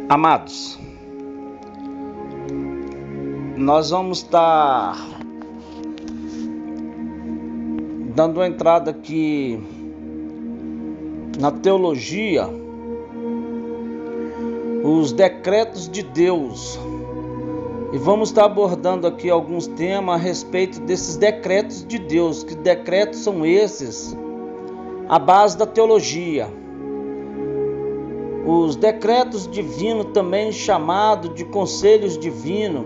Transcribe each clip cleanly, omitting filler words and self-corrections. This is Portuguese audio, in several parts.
Amados, nós vamos estar dando uma entrada aqui na teologia, os decretos de Deus, e vamos estar abordando aqui alguns temas a respeito desses decretos de Deus. Que decretos são esses? A base da teologia. Os decretos divinos, também chamado de conselhos divinos,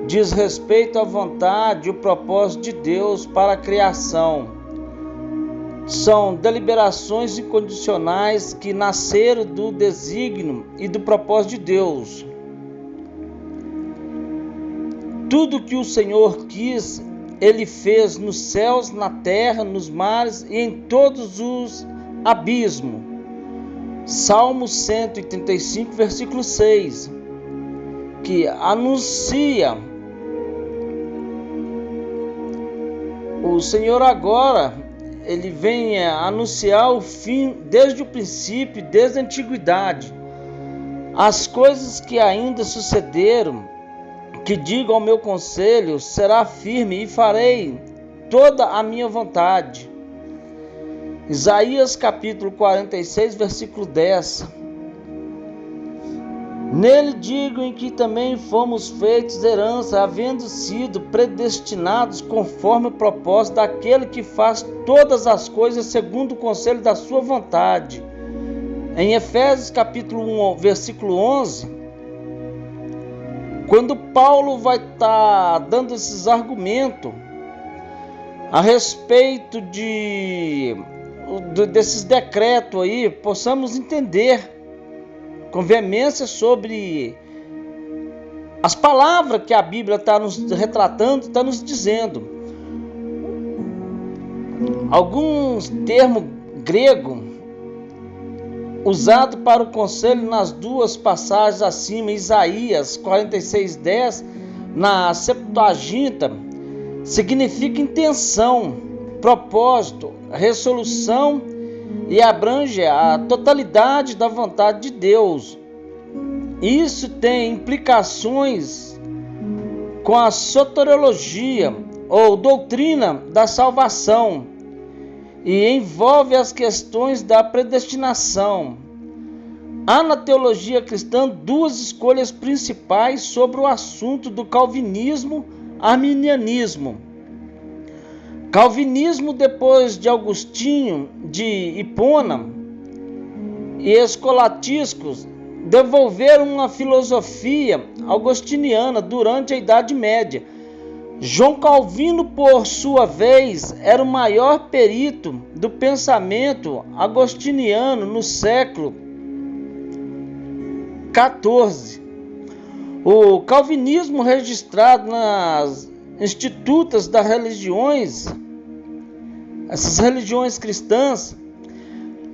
diz respeito à vontade e o propósito de Deus para a criação. São deliberações incondicionais que nasceram do desígnio e do propósito de Deus. Tudo que o Senhor quis, Ele fez nos céus, na terra, nos mares e em todos os abismos. Salmo 135, versículo 6, que anuncia o Senhor agora, Ele vem anunciar o fim desde o princípio, desde a antiguidade. As coisas que ainda sucederam, que digo ao meu conselho, será firme e farei toda a minha vontade. Isaías capítulo 46, versículo 10. Nele digo em que também fomos feitos herança, havendo sido predestinados conforme o propósito daquele que faz todas as coisas segundo o conselho da sua vontade. Em Efésios capítulo 1, versículo 11, quando Paulo vai estar dando esses argumentos a respeito desses decretos aí, possamos entender com veemência sobre as palavras que a Bíblia está nos retratando, está nos dizendo. Alguns termos gregos usados para o conselho nas duas passagens acima, Isaías 46:10, na Septuaginta, significa intenção, propósito, resolução e abrange a totalidade da vontade de Deus. Isso tem implicações com a soteriologia ou doutrina da salvação e envolve as questões da predestinação. Há na teologia cristã duas escolhas principais sobre o assunto do calvinismo e arminianismo. Calvinismo, depois de Agostinho de Hipona e escolatistas, devolveram uma filosofia agostiniana durante a Idade Média. João Calvino, por sua vez, era o maior perito do pensamento agostiniano no século XIV. O calvinismo, registrado nas institutas das religiões, essas religiões cristãs,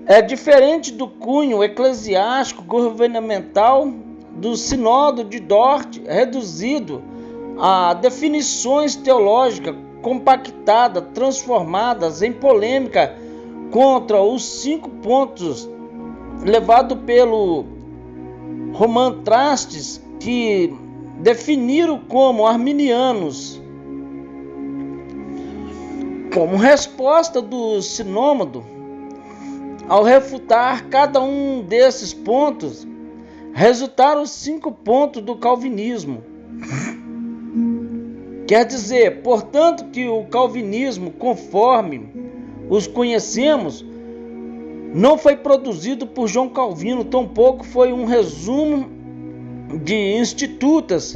é diferente do cunho eclesiástico governamental do Sínodo de Dort, reduzido a definições teológicas compactadas, transformadas em polêmica contra os 5 pontos levados pelo Roman Trastes, que definiram como arminianos. Como resposta do Sinôdo, ao refutar cada um desses pontos, resultaram os 5 pontos do calvinismo. Quer dizer, portanto, que o calvinismo, conforme os conhecemos, não foi produzido por João Calvino, tampouco foi um resumo de institutas.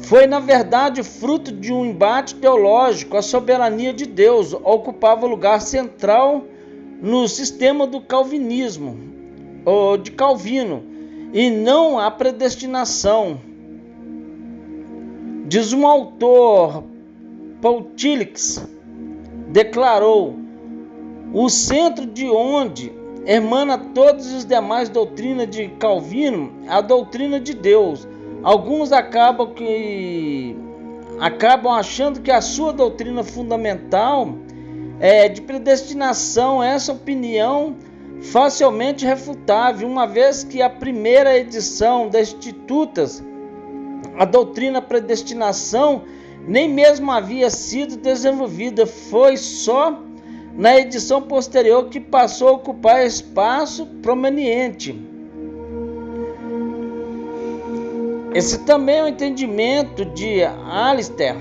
Foi, na verdade, fruto de um embate teológico. A soberania de Deus ocupava lugar central no sistema do calvinismo, ou de Calvino, e não a predestinação. Diz um autor, Paul Tillich, declarou: o centro de onde emana todas as demais doutrinas de Calvino, a doutrina de Deus. Alguns acabam achando que a sua doutrina fundamental é de predestinação. Essa opinião facilmente refutável, uma vez que a primeira edição das Institutas, a doutrina predestinação, nem mesmo havia sido desenvolvida. Foi só na edição posterior que passou a ocupar espaço prominente. Esse também é o entendimento de Alistair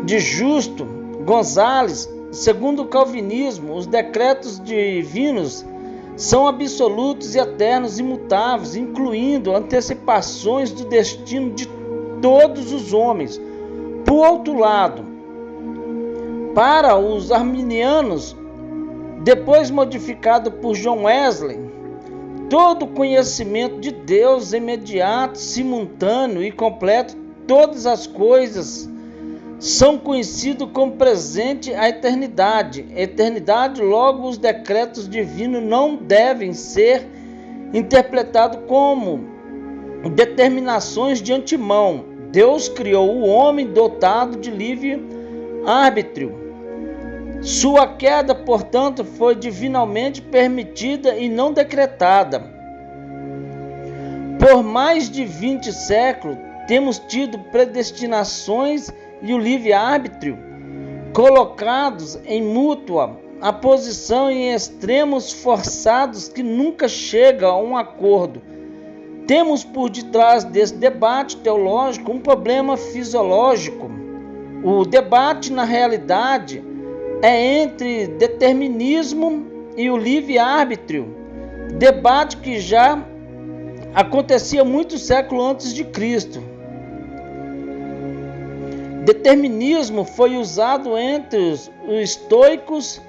de Justo Gonzalez. Segundo o calvinismo, os decretos divinos são absolutos e eternos, imutáveis, incluindo antecipações do destino de todos os homens. Por outro lado, para os arminianos, depois modificado por John Wesley, todo conhecimento de Deus imediato, simultâneo e completo, todas as coisas são conhecidos como presente à eternidade. Eternidade, logo os decretos divinos não devem ser interpretados como determinações de antemão. Deus criou o homem dotado de livre-arbítrio. Sua queda, portanto, foi divinamente permitida e não decretada. Por mais de 20 séculos, temos tido predestinações e o livre-arbítrio colocados em mútua oposição em extremos forçados que nunca chegam a um acordo. Temos por detrás desse debate teológico um problema fisiológico. O debate, na realidade, é entre determinismo e o livre-arbítrio, debate que já acontecia muitos séculos antes de Cristo. Determinismo foi usado entre os estoicos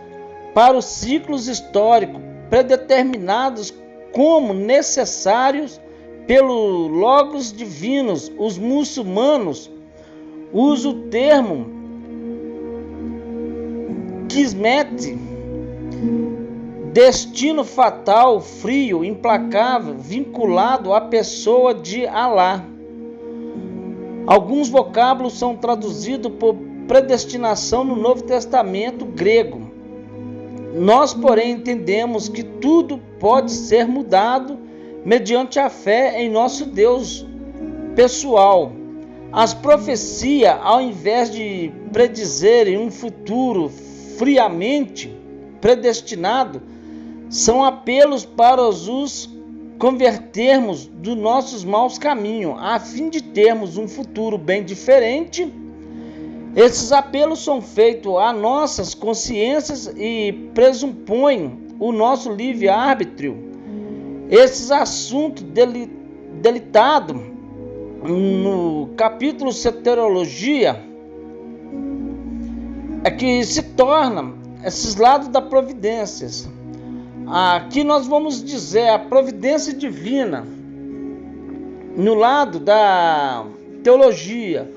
para os ciclos históricos predeterminados como necessários pelo logos divinos. Os muçulmanos usam o termo Kismet, destino fatal, frio, implacável, vinculado à pessoa de Alá. Alguns vocábulos são traduzidos por predestinação no Novo Testamento grego. Nós, porém, entendemos que tudo pode ser mudado mediante a fé em nosso Deus pessoal. As profecias, ao invés de predizerem um futuro friamente predestinado, são apelos para os convertermos dos nossos maus caminhos, a fim de termos um futuro bem diferente. Esses apelos são feitos a nossas consciências e pressupõem o nosso livre-arbítrio. Esses assuntos delitados no capítulo Soteriologia é que se tornam esses lados da providência. Aqui nós vamos dizer a providência divina no lado da teologia.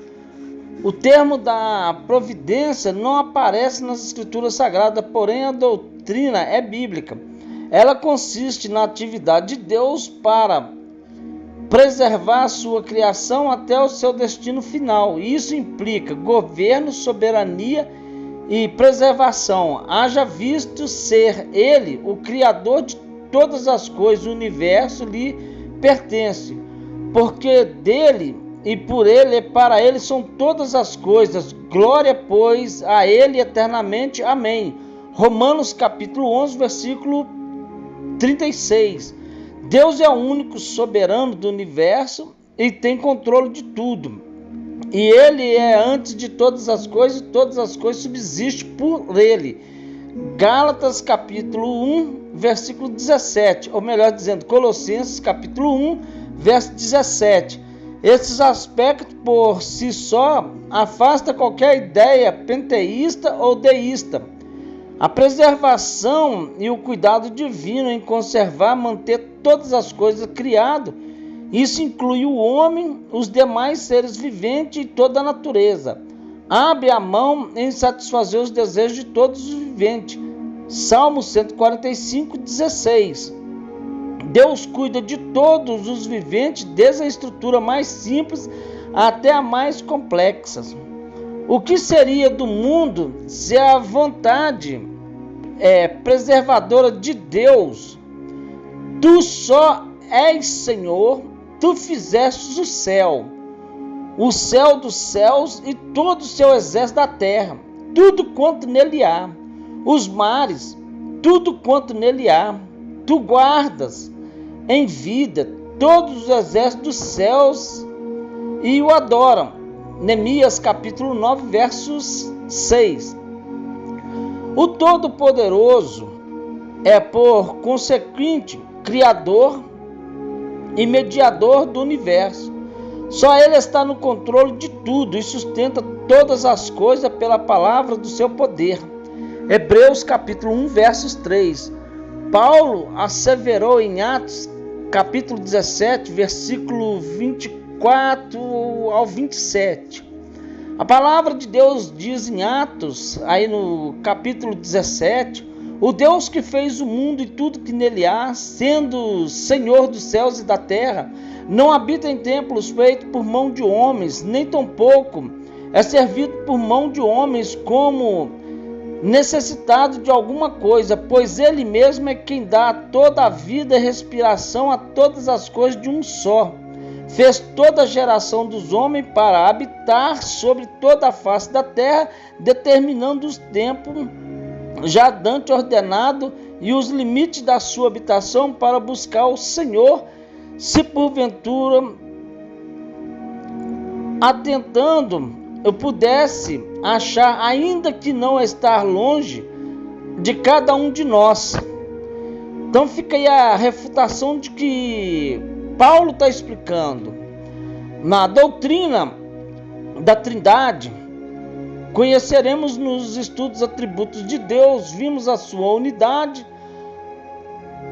O termo da providência não aparece nas escrituras sagradas, porém a doutrina é bíblica. Ela consiste na atividade de Deus para preservar a sua criação até o seu destino final. Isso implica governo, soberania e preservação. Haja visto ser Ele o Criador de todas as coisas, o universo lhe pertence, porque dele e por ele e para ele são todas as coisas. Glória, pois, a ele eternamente. Amém. Romanos capítulo 11, versículo 36. Deus é o único soberano do universo e tem controle de tudo. E ele é antes de todas as coisas subsistem por ele. Gálatas capítulo 1, versículo 17, ou melhor dizendo, Colossenses capítulo 1, verso 17. Esses aspectos por si só afastam qualquer ideia penteísta ou deísta. A preservação e o cuidado divino em conservar, manter todas as coisas criadas, isso inclui o homem, os demais seres viventes e toda a natureza. Abre a mão em satisfazer os desejos de todos os viventes. Salmo 145, 16. Deus cuida de todos os viventes, desde a estrutura mais simples até a mais complexa. O que seria do mundo se a vontade preservadora de Deus. Tu só és Senhor, tu fizestes o céu dos céus e todo o seu exército da terra, tudo quanto nele há, os mares, tudo quanto nele há. Tu guardas em vida todos os exércitos dos céus e o adoram. Neemias capítulo 9, versos 6. O Todo-Poderoso é, por consequente, Criador e Mediador do universo. Só Ele está no controle de tudo e sustenta todas as coisas pela palavra do seu poder. Hebreus capítulo 1, versos 3. Paulo asseverou em Atos capítulo 17, versículo 24 ao 27. A palavra de Deus diz em Atos, aí no capítulo 17, o Deus que fez o mundo e tudo que nele há, sendo Senhor dos céus e da terra, não habita em templos feitos por mão de homens, nem tampouco é servido por mão de homens como necessitado de alguma coisa, pois Ele mesmo é quem dá toda a vida e respiração a todas as coisas de um só. Fez toda a geração dos homens para habitar sobre toda a face da terra, determinando os tempos já dante ordenado e os limites da sua habitação para buscar o Senhor, se porventura, atentando, eu pudesse achar, ainda que não estar longe de cada um de nós. Então fica aí a refutação de que Paulo está explicando. Na doutrina da Trindade, conheceremos nos estudos atributos de Deus, vimos a sua unidade.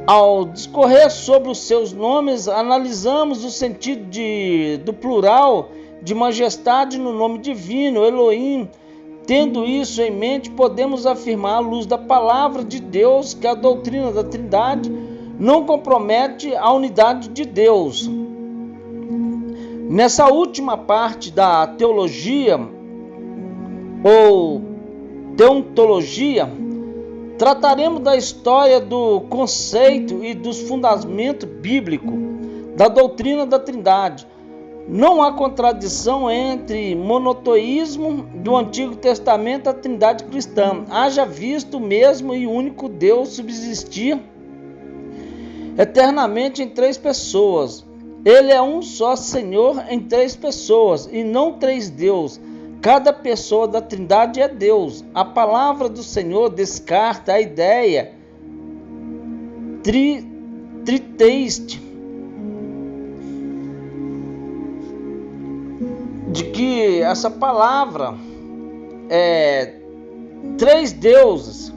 Ao discorrer sobre os seus nomes, analisamos o sentido do plural de majestade no nome divino, Elohim. Tendo isso em mente, podemos afirmar à luz da palavra de Deus que a doutrina da Trindade não compromete a unidade de Deus. Nessa última parte da teologia ou teontologia, trataremos da história do conceito e dos fundamentos bíblicos da doutrina da Trindade. Não há contradição entre monoteísmo do Antigo Testamento e a Trindade cristã. Haja visto o mesmo e único Deus subsistir eternamente em três pessoas. Ele é um só Senhor em três pessoas e não três deuses. Cada pessoa da Trindade é Deus. A palavra do Senhor descarta a ideia triteísta de que essa palavra é três deuses,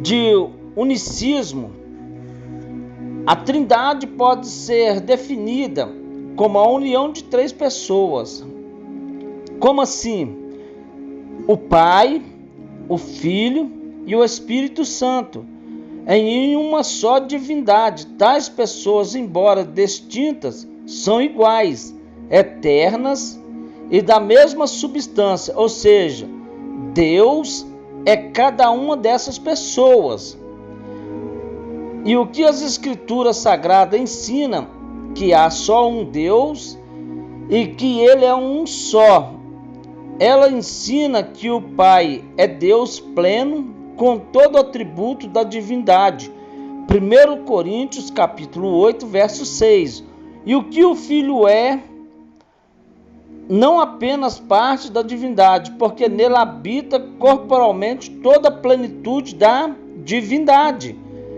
de unicismo. A Trindade pode ser definida como a união de três pessoas. Como assim? O Pai, o Filho e o Espírito Santo, em uma só divindade. Tais pessoas, embora distintas, são iguais, eternas e da mesma substância, ou seja, Deus é cada uma dessas pessoas. E o que as Escrituras Sagradas ensinam? Que há só um Deus e que Ele é um só. Ela ensina que o Pai é Deus pleno, com todo o atributo da divindade. 1 Coríntios capítulo 8, verso 6. E o que o Filho é, não apenas parte da divindade, porque nele habita corporalmente toda a plenitude da divindade.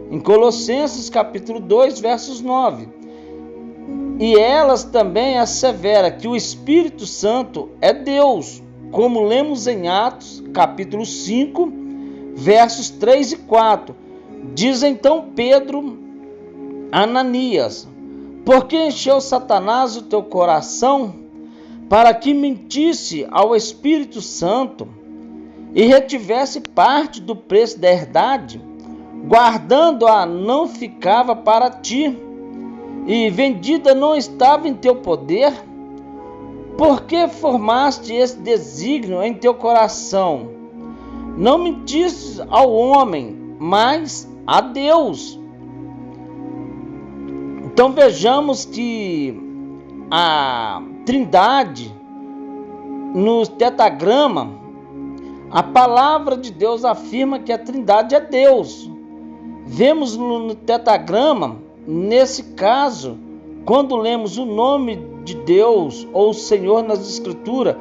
Em Colossenses capítulo 2, versos 9. E elas também asseveram que o Espírito Santo é Deus, como lemos em Atos capítulo 5, versos 3 e 4. Diz então Pedro a Ananias: por que encheu Satanás o teu coração para que mentisse ao Espírito Santo e retivesse parte do preço da herdade, guardando-a não ficava para ti, e vendida não estava em teu poder? Por que formaste esse desígnio em teu coração? Não mentistes ao homem, mas a Deus. Então vejamos que a Trindade, no tetragrama, a palavra de Deus afirma que a Trindade é Deus. Vemos no tetragrama, nesse caso, quando lemos o nome de Deus ou Senhor nas Escrituras,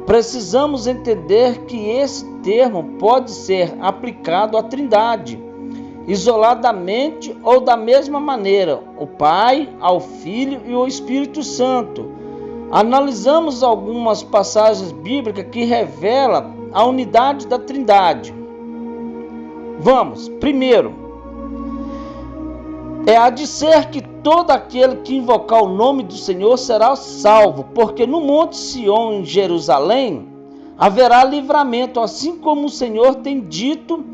precisamos entender que esse termo pode ser aplicado à Trindade, isoladamente ou da mesma maneira, o Pai, ao Filho e ao Espírito Santo. Analisamos algumas passagens bíblicas que revelam a unidade da Trindade. Vamos, primeiro, há de ser que todo aquele que invocar o nome do Senhor será salvo, porque no monte Sião, em Jerusalém, haverá livramento, assim como o Senhor tem dito,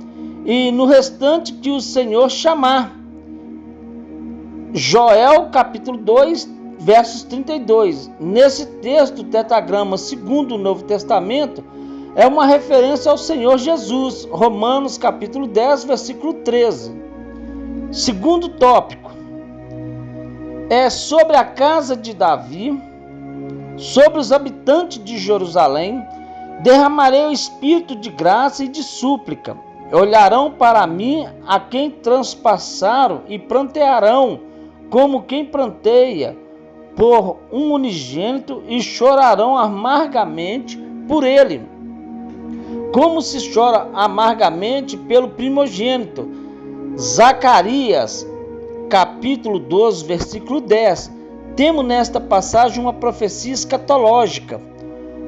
e no restante que o Senhor chamar. Joel, capítulo 2, versos 32. Nesse texto, o tetragrama segundo o Novo Testamento, é uma referência ao Senhor Jesus. Romanos, capítulo 10, versículo 13. Segundo tópico, é sobre a casa de Davi, sobre os habitantes de Jerusalém, derramarei o espírito de graça e de súplica. Olharão para mim a quem transpassaram e prantearão, como quem pranteia por um unigênito, e chorarão amargamente por ele, como se chora amargamente pelo primogênito. Zacarias, capítulo 12, versículo 10. Temos nesta passagem uma profecia escatológica.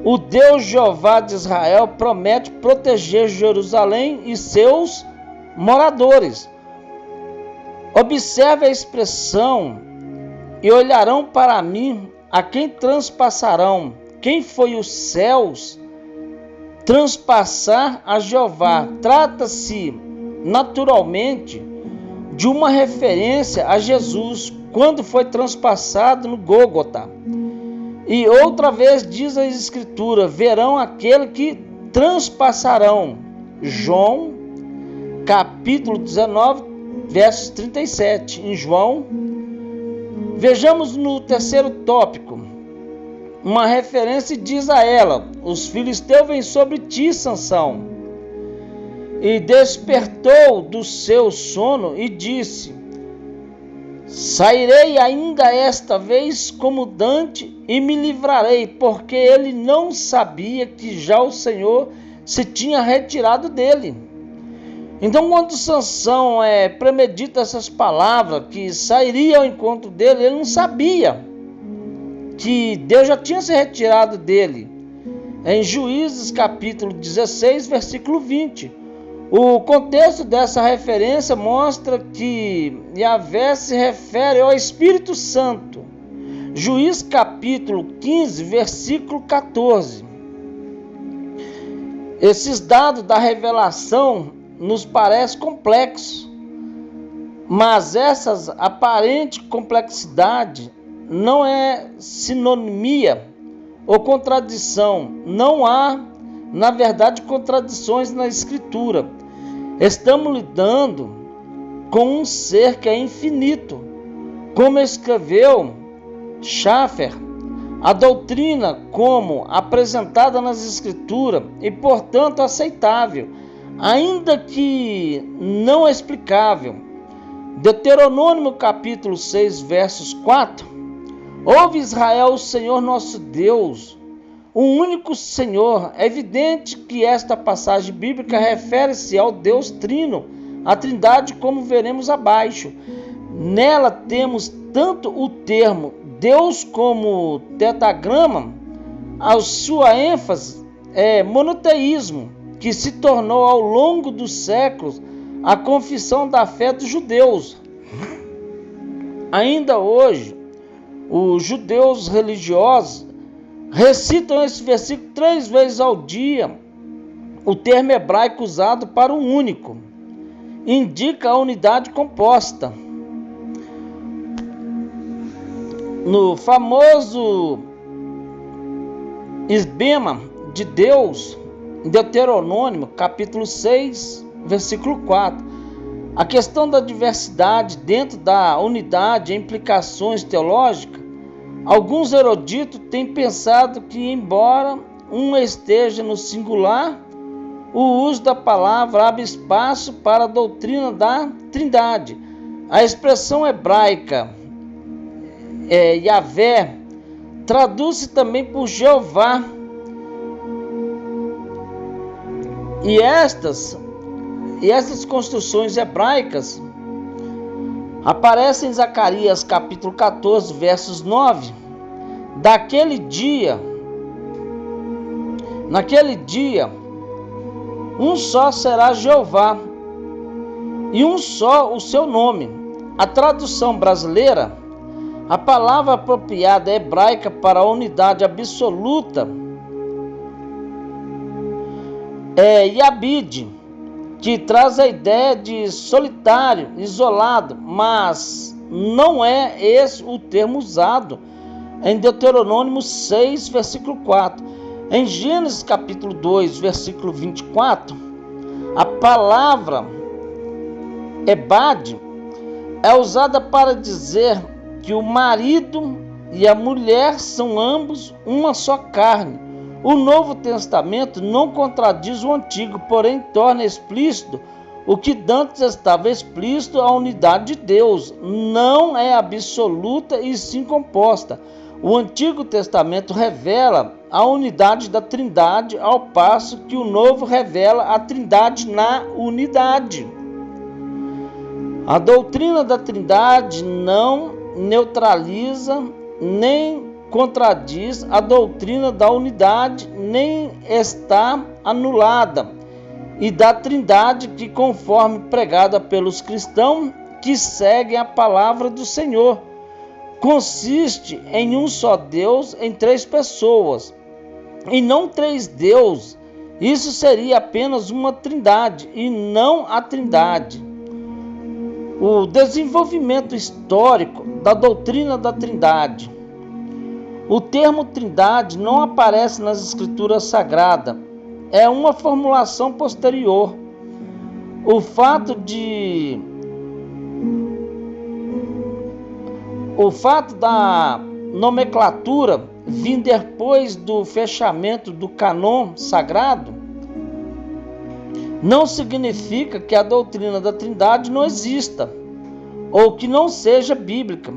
O Deus Jeová de Israel promete proteger Jerusalém e seus moradores. Observe a expressão, e olharão para mim a quem transpassarão. Quem foi os céus? Transpassar a Jeová. Trata-se naturalmente de uma referência a Jesus, quando foi transpassado no Gólgota. E outra vez diz a Escritura, verão aquele que transpassarão. João, capítulo 19, versos 37. Em João, vejamos no terceiro tópico, uma referência diz a ela, os filisteus vêm sobre ti, Sansão. E despertou do seu sono e disse, sairei ainda esta vez como Dante e me livrarei, porque ele não sabia que já o Senhor se tinha retirado dele. Então, quando Sansão premedita essas palavras, que sairia ao encontro dele, ele não sabia que Deus já tinha se retirado dele. Em Juízes capítulo 16, versículo 20. O contexto dessa referência mostra que Yahvé se refere ao Espírito Santo. Juízes capítulo 15, versículo 14. Esses dados da revelação nos parecem complexos, mas essa aparente complexidade não é sinonimia ou contradição. Não há, na verdade, contradições na Escritura. Estamos lidando com um ser que é infinito. Como escreveu Schaffer, a doutrina como apresentada nas Escrituras e, portanto, aceitável, ainda que não explicável. Deuteronômio capítulo 6, versos 4. Ouve Israel, o Senhor nosso Deus, o único Senhor. É evidente que esta passagem bíblica refere-se ao Deus Trino, a Trindade, como veremos abaixo. Nela temos tanto o termo Deus como tetragrama. A sua ênfase é monoteísmo, que se tornou ao longo dos séculos a confissão da fé dos judeus. Ainda hoje, os judeus religiosos recitam esse versículo 3 vezes ao dia. O termo hebraico usado para o único indica a unidade composta. No famoso esbema de Deus, Deuteronômio, capítulo 6, versículo 4. A questão da diversidade dentro da unidade e implicações teológicas, alguns eruditos têm pensado que, embora um esteja no singular, o uso da palavra abre espaço para a doutrina da Trindade. A expressão hebraica Yahvé traduz-se também por Jeová. E estas construções hebraicas aparecem em Zacarias capítulo 14, versos 9. Naquele dia, um só será Jeová, e um só o seu nome. A tradução brasileira, a palavra apropriada hebraica para a unidade absoluta é Yabid, que traz a ideia de solitário, isolado, mas não é esse o termo usado em Deuteronômio 6, versículo 4. Em Gênesis capítulo 2, versículo 24, a palavra Ebad é usada para dizer que o marido e a mulher são ambos uma só carne. O Novo Testamento não contradiz o Antigo, porém torna explícito o que dantes estava explícito: a unidade de Deus não é absoluta e sim composta. O Antigo Testamento revela a unidade da Trindade, ao passo que o Novo revela a Trindade na unidade. A doutrina da Trindade não neutraliza nem contradiz a doutrina da unidade, nem está anulada, e da Trindade, que, conforme pregada pelos cristãos que seguem a palavra do Senhor, consiste em um só Deus em três pessoas, e não três deuses. Isso seria apenas uma trindade, e não a Trindade. O desenvolvimento histórico da doutrina da Trindade. O termo Trindade não aparece nas Escrituras Sagradas. É uma formulação posterior. O fato da nomenclatura vir depois do fechamento do cânon sagrado não significa que a doutrina da Trindade não exista ou que não seja bíblica.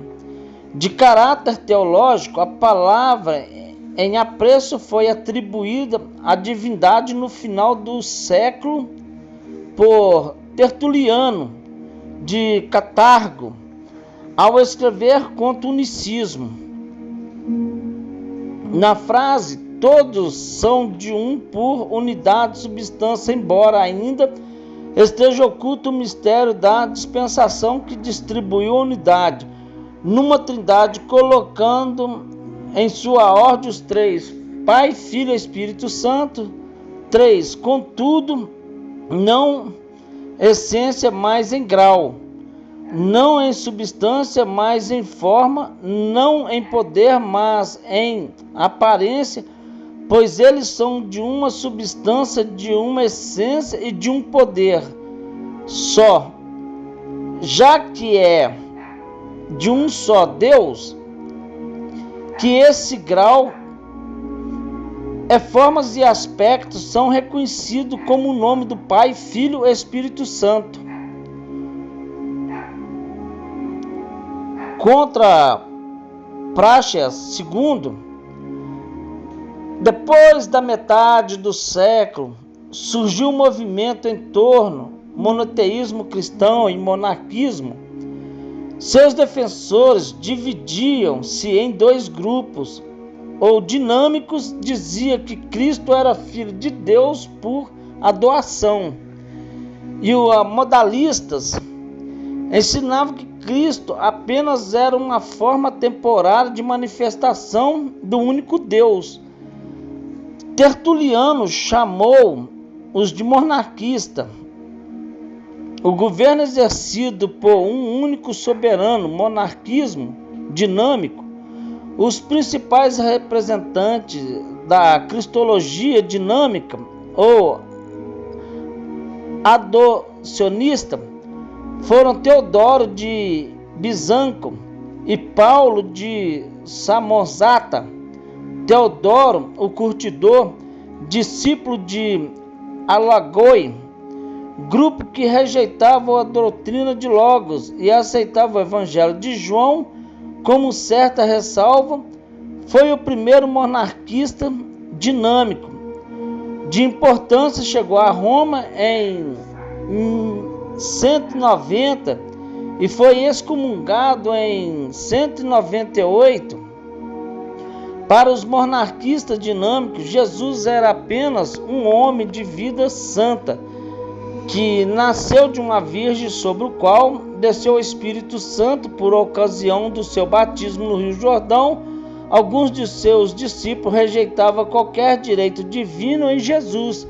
De caráter teológico, a palavra em apreço foi atribuída à divindade no final do século por Tertuliano de Catargo, ao escrever contra o unicismo. Na frase, todos são de um por unidade de substância, embora ainda esteja oculto o mistério da dispensação que distribuiu a unidade numa trindade, colocando em sua ordem os três, Pai, Filho e Espírito Santo. 3. Contudo, não essência, mas em grau, não em substância, mas em forma, não em poder, mas em aparência, pois eles são de uma substância, de uma essência e de um poder só. Já que é de um só Deus, que esse grau, formas e aspectos são reconhecidos como o nome do Pai, Filho e Espírito Santo. Contra Praxeas II, depois da metade do século, surgiu um movimento em torno do monoteísmo cristão e monarquismo. Seus defensores dividiam-se em dois grupos. O dinâmicos dizia que Cristo era filho de Deus por adoração, e os modalistas ensinavam que Cristo apenas era uma forma temporária de manifestação do único Deus. Tertuliano chamou os de monarquista. O governo exercido por um único soberano, monarquismo dinâmico. Os principais representantes da cristologia dinâmica ou adocionista foram Teodoro de Bizanco e Paulo de Samosata. Teodoro, o curtidor, discípulo de Alagoi, grupo que rejeitava a doutrina de Logos e aceitava o evangelho de João como certa ressalva, foi o primeiro monarquista dinâmico. De importância, chegou a Roma em 190 e foi excomungado em 198. Para os monarquistas dinâmicos, Jesus era apenas um homem de vida santa, que nasceu de uma virgem, sobre o qual desceu o Espírito Santo por ocasião do seu batismo no Rio Jordão. Alguns de seus discípulos rejeitavam qualquer direito divino em Jesus,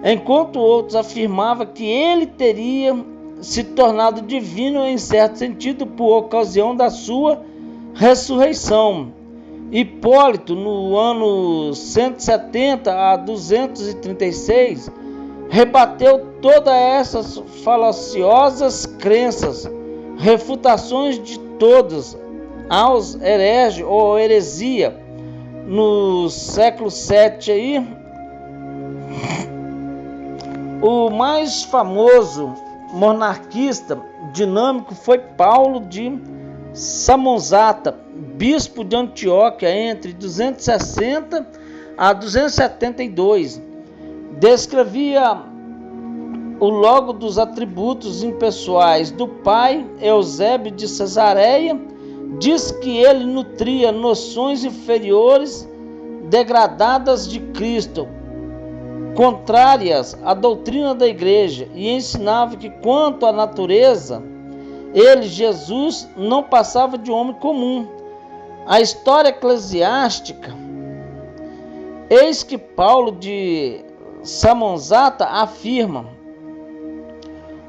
enquanto outros afirmavam que ele teria se tornado divino em certo sentido por ocasião da sua ressurreição. Hipólito, no ano 170 a 236, rebateu todas essas falaciosas crenças, refutações de todas aos hereges ou heresia. No século VII aí, o mais famoso monarquista dinâmico foi Paulo de Samosata, bispo de Antioquia, entre 260 a 272. Descrevia o logo dos atributos impessoais do pai. Eusébio de Cesareia diz que ele nutria noções inferiores degradadas de Cristo, contrárias à doutrina da igreja, e ensinava que quanto à natureza, ele, Jesus, não passava de homem comum. A história eclesiástica, eis que Paulo de Samosata afirma: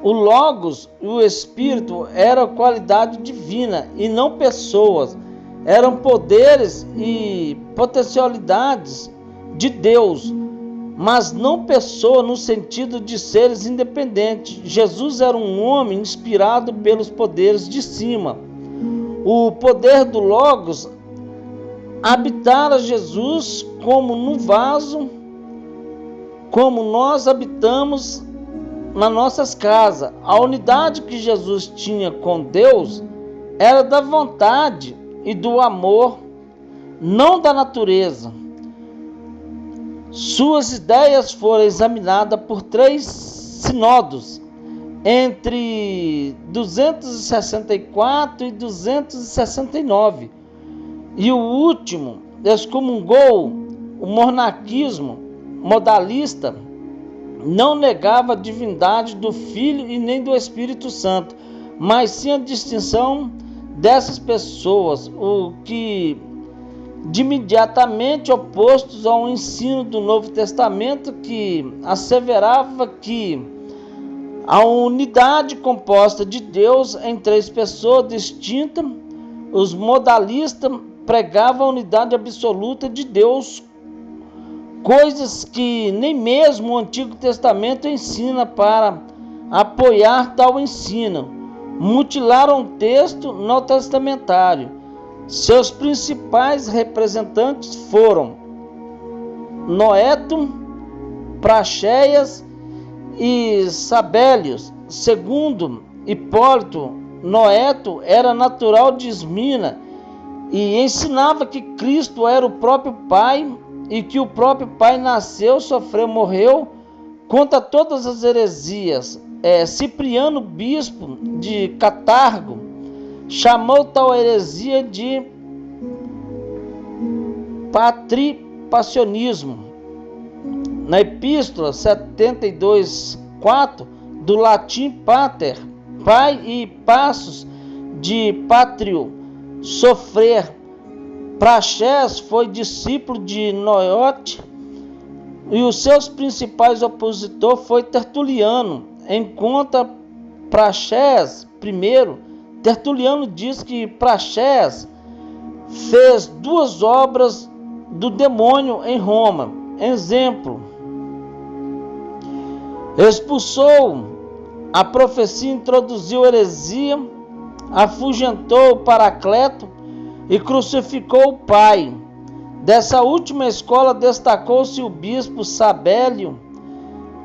o Logos e o Espírito eram qualidade divina e não pessoas, eram poderes e potencialidades de Deus, mas não pessoa no sentido de seres independentes. Jesus era um homem inspirado pelos poderes de cima. O poder do Logos habitara Jesus como no vaso, como nós habitamos nas nossas casas. A unidade que Jesus tinha com Deus era da vontade e do amor, não da natureza. Suas ideias foram examinadas por 3 sinodos, entre 264 e 269, e o último excomungou o monarquismo modalista. Não negava a divindade do Filho e nem do Espírito Santo, mas sim a distinção dessas pessoas, o que de imediatamente opostos ao ensino do Novo Testamento, que asseverava que a unidade composta de Deus em 3 pessoas distintas. Os modalistas pregavam a unidade absoluta de Deus, coisas que nem mesmo o Antigo Testamento ensina. Para apoiar tal ensino, mutilaram o texto neotestamentário. Seus principais representantes foram Noeto, Praxéias e Sabélios. Segundo Hipólito, Noeto era natural de Esmina e ensinava que Cristo era o próprio Pai e que o próprio Pai nasceu, sofreu, morreu, contra todas as heresias. Cipriano, bispo de Catargo, chamou tal heresia de patripacionismo. Na epístola 72:4, do latim pater, pai, e passus, de patrio, sofrer. Praxés foi discípulo de Noeto e os seus principais opositores foi Tertuliano. Enquanto Praxés primeiro, Tertuliano diz que Praxés fez 2 obras do demônio em Roma. Exemplo: Expulsou a profecia, introduziu heresia, afugentou o Paracleto e crucificou o pai. Dessa última escola destacou-se o bispo Sabélio,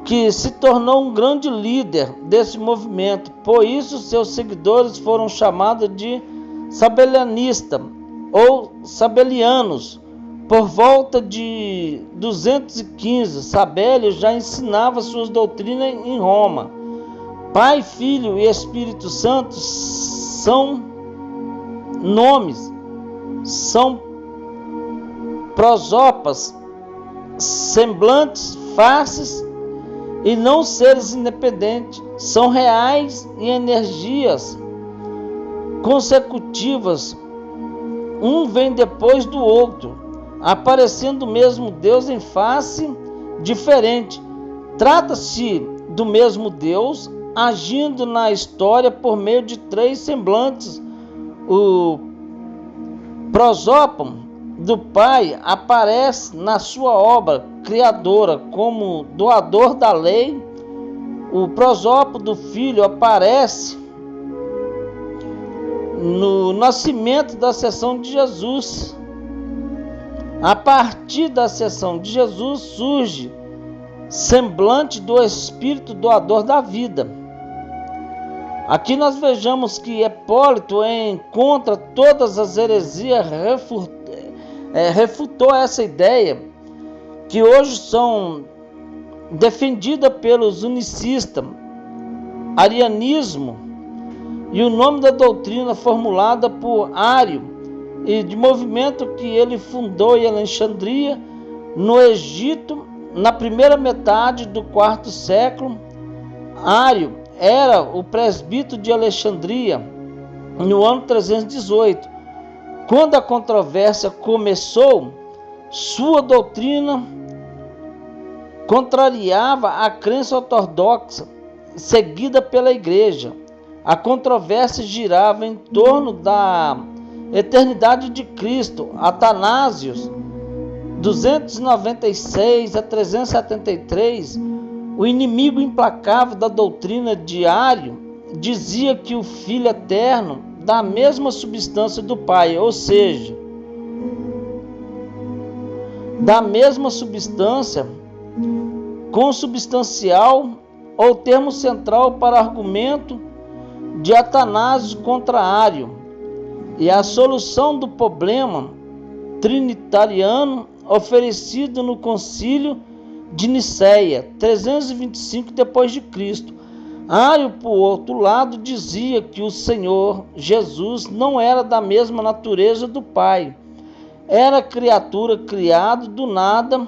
que se tornou um grande líder desse movimento. Por isso, seus seguidores foram chamados de sabelianistas ou sabelianos. Por volta de 215, Sabélio já ensinava suas doutrinas em Roma. Pai, Filho e Espírito Santo são nomes, são prosopas, semblantes, faces e não seres independentes. São reais e energias consecutivas. Um vem depois do outro, aparecendo o mesmo Deus em face diferente. Trata-se do mesmo Deus agindo na história por meio de três semblantes. O prosópon do Pai aparece na sua obra criadora como doador da lei. O prosópon do Filho aparece no nascimento da ascensão de Jesus. A partir da ascensão de Jesus surge semblante do Espírito doador da vida. Aqui nós vejamos que Hipólito encontra todas as heresias, refutou essa ideia que hoje são defendidas pelos unicistas, arianismo, e o nome da doutrina formulada por Ário e de movimento que ele fundou em Alexandria, no Egito, na primeira metade do quarto século. Ário era o presbítero de Alexandria no ano 318. Quando a controvérsia começou, sua doutrina contrariava a crença ortodoxa seguida pela igreja. A controvérsia girava em torno da eternidade de Cristo. Atanásios, 296 a 373, o inimigo implacável da doutrina de Ário, dizia que o Filho eterno da mesma substância do Pai, ou seja, da mesma substância, consubstancial, ou termo central para argumento de Atanásio contra Ário, e a solução do problema trinitariano oferecido no Concílio de Nicéia, 325 d.C. Ário, por outro lado, dizia que o Senhor Jesus não era da mesma natureza do Pai. Era criatura criada do nada,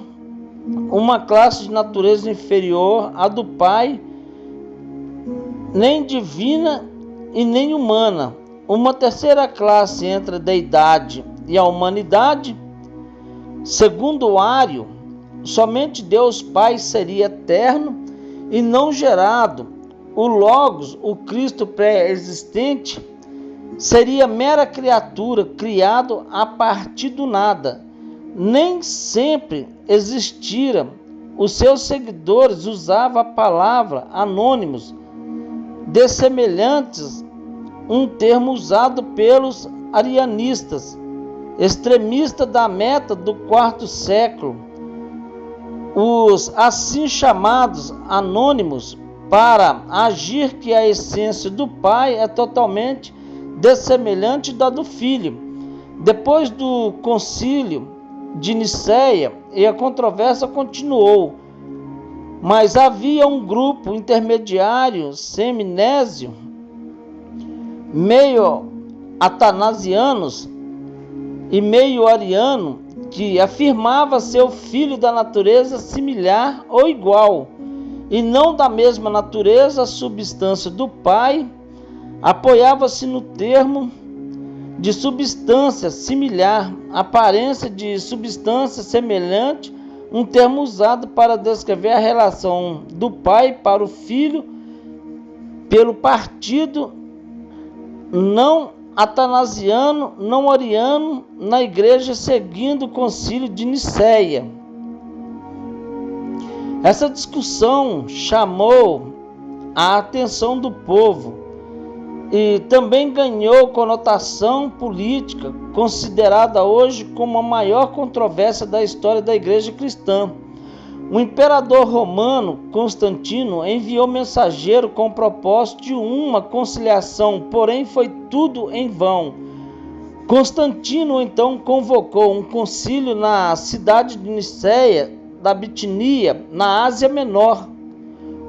uma classe de natureza inferior à do Pai, nem divina e nem humana, uma terceira classe entre a deidade e a humanidade. Segundo Ário, somente Deus Pai seria eterno e não gerado. O Logos, o Cristo pré-existente, seria mera criatura, criado a partir do nada. Nem sempre existira. Os seus seguidores usavam a palavra anônimos, dessemelhantes, um termo usado pelos arianistas, extremistas da meta do quarto século. Os assim chamados anônimos, para agir que a essência do Pai é totalmente dessemelhante da do Filho. Depois do concílio de Nicéia, e a controvérsia continuou, mas havia um grupo intermediário seminésio, meio atanasianos e meio ariano, que afirmava ser o filho da natureza similar ou igual, e não da mesma natureza, a substância do Pai. Apoiava-se no termo de substância similar, aparência de substância semelhante, um termo usado para descrever a relação do Pai para o Filho pelo partido não atanasiano, não ariano, na igreja seguindo o concílio de Nicéia. Essa discussão chamou a atenção do povo e também ganhou conotação política, considerada hoje como a maior controvérsia da história da Igreja cristã. O imperador romano Constantino enviou mensageiro com o propósito de uma conciliação, porém foi tudo em vão. Constantino então convocou um concílio na cidade de Niceia, da Bitinia, na Ásia Menor,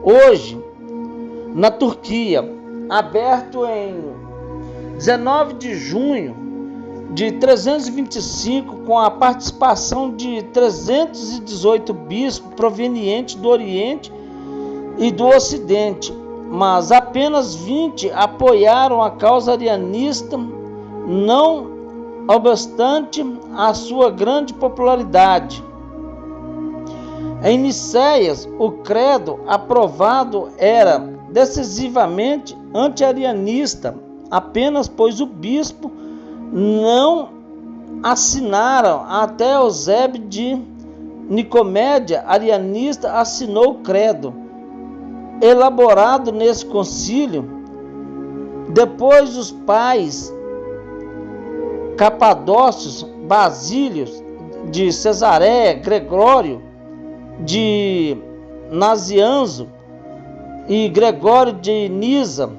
hoje na Turquia, aberto em 19 de junho de 325, com a participação de 318 bispos provenientes do Oriente e do Ocidente, mas apenas 20 apoiaram a causa arianista, não obstante a sua grande popularidade. Em Nicéias, o credo aprovado era decisivamente anti-arianista, apenas pois o bispo não assinaram. Até Eusébio de Nicomédia, arianista, assinou o credo, elaborado nesse concílio. Depois os pais Capadócios, Basílios de Cesareia, Gregório de Nazianzo e Gregório de Nisa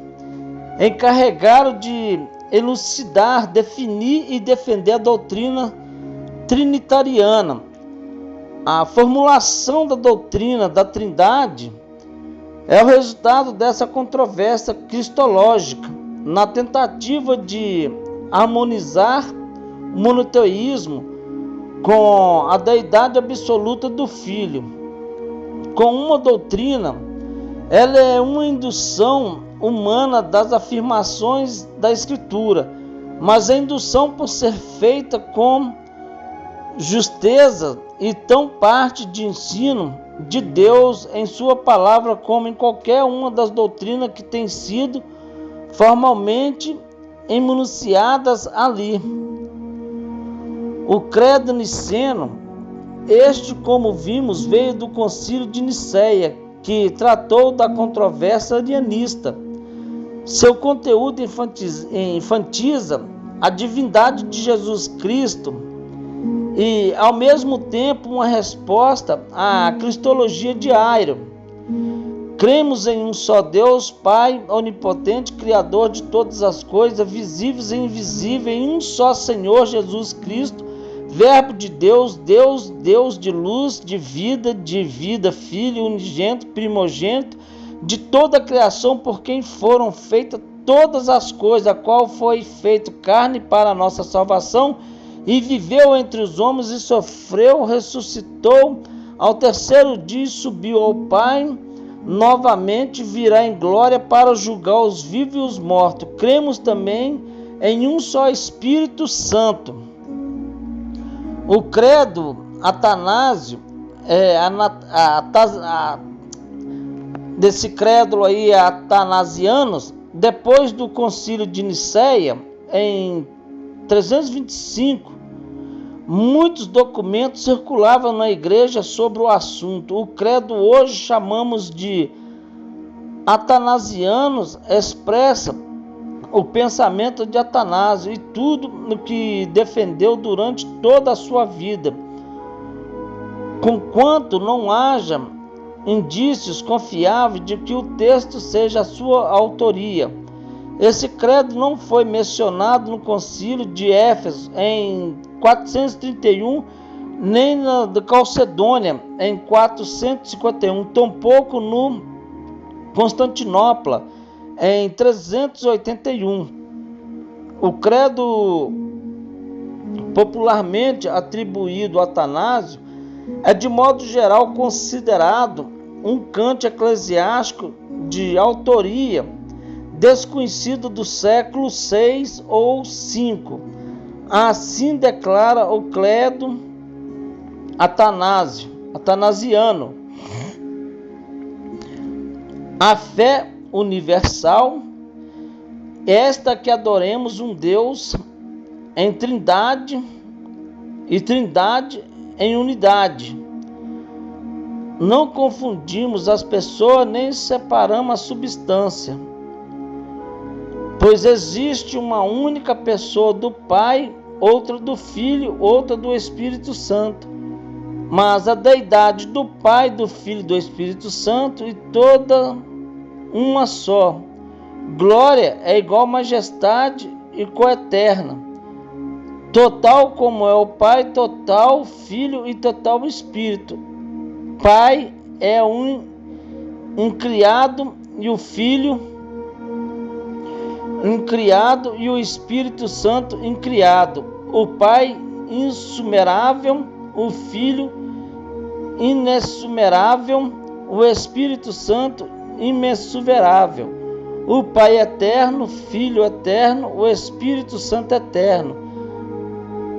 encarregaram de elucidar, definir e defender a doutrina trinitariana. A formulação da doutrina da Trindade é o resultado dessa controvérsia cristológica, na tentativa de harmonizar o monoteísmo com a deidade absoluta do Filho. Com uma doutrina, ela é uma indução humana das afirmações da Escritura, mas a indução, por ser feita com justeza e tão parte de ensino de Deus em sua palavra como em qualquer uma das doutrinas que tem sido formalmente enunciadas ali. O credo niceno, este, como vimos, veio do concílio de Niceia, que tratou da controvérsia arianista. Seu conteúdo enfatiza a divindade de Jesus Cristo e, ao mesmo tempo, uma resposta à cristologia de Airo. Cremos em um só Deus, Pai onipotente, Criador de todas as coisas, visíveis e invisíveis, em um só Senhor Jesus Cristo, Verbo de Deus, Deus de luz, de vida, Filho unigênito, primogênito de toda a criação, por quem foram feitas todas as coisas, a qual foi feito carne para a nossa salvação, e viveu entre os homens, e sofreu, ressuscitou, ao terceiro dia subiu ao Pai, novamente virá em glória para julgar os vivos e os mortos. Cremos também em um só Espírito Santo. O credo atanásio, desse credo aí atanasianos, depois do concílio de Niceia, em 325, muitos documentos circulavam na igreja sobre o assunto. O credo hoje chamamos de atanasianos expressa o pensamento de Atanásio e tudo o que defendeu durante toda a sua vida, conquanto não haja indícios confiáveis de que o texto seja a sua autoria. Esse credo não foi mencionado no concílio de Éfeso em 431, nem na de Calcedônia em 451, tampouco no Constantinopla em 381. O credo popularmente atribuído a Atanásio é de modo geral considerado um cântico eclesiástico de autoria desconhecido do século VI ou V. Assim declara o credo atanasiano. A fé universal, esta que adoremos um Deus em trindade e trindade em unidade. não confundimos as pessoas nem separamos a substância, pois existe uma única pessoa do Pai, outra do Filho, outra do Espírito Santo. Mas a deidade do Pai, do Filho e do Espírito Santo, e toda uma só. Glória é igual majestade e coeterna. Total como é o Pai, total o Filho e total o Espírito. Pai é um criado e o Filho incriado e o Espírito Santo incriado. O Pai insumerável, o Filho inexumerável, o Espírito Santo imensurável. O Pai eterno, Filho eterno, o Espírito Santo eterno.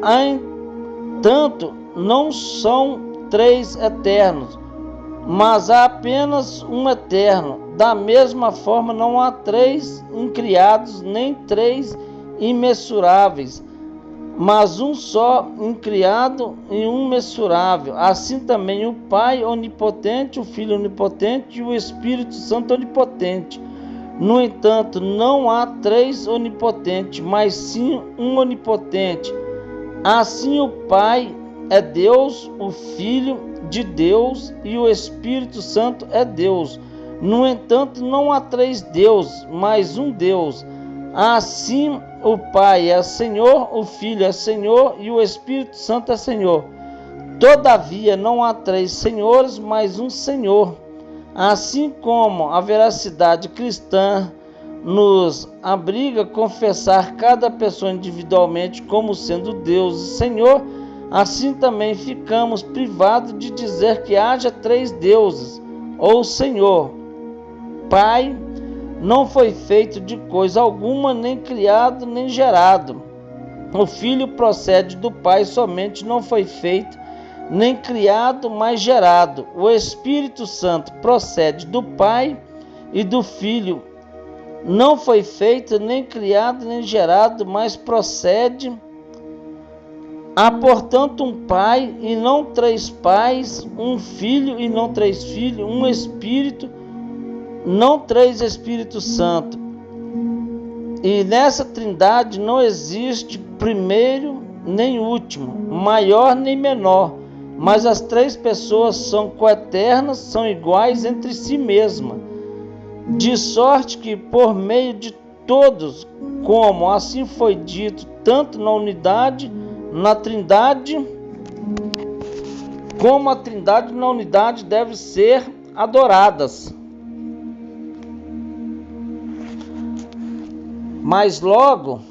Entanto, não são três eternos, mas há apenas um eterno. Da mesma forma, não há três incriados, nem três imensuráveis, mas um só incriado e um mensurável. Assim também o Pai onipotente, o Filho onipotente e o Espírito Santo onipotente. No entanto, não há três onipotentes, mas sim um onipotente. Assim o Pai é Deus, o Filho de Deus e o Espírito Santo é Deus. No entanto, não há três deuses, mas um Deus. Assim o Pai é Senhor, o Filho é Senhor e o Espírito Santo é Senhor. Todavia não há três senhores, mas um Senhor. Assim como a veracidade cristã nos obriga a confessar cada pessoa individualmente como sendo Deus e Senhor, assim também ficamos privados de dizer que haja três deuses, ou Senhor. Pai não foi feito de coisa alguma, nem criado, nem gerado. O Filho procede do Pai somente, não foi feito, nem criado, mas gerado. O Espírito Santo procede do Pai e do Filho. Não foi feito, nem criado, nem gerado, mas procede. Há, portanto, um Pai e não três pais, um Filho e não três filhos, um Espírito, não três Espíritos Santo. E nessa trindade não existe primeiro nem último, maior nem menor, mas as três pessoas são coeternas, são iguais entre si mesmas, de sorte que por meio de todos, como assim foi dito, tanto na unidade, na trindade, como a trindade na unidade deve ser adoradas. Mais longo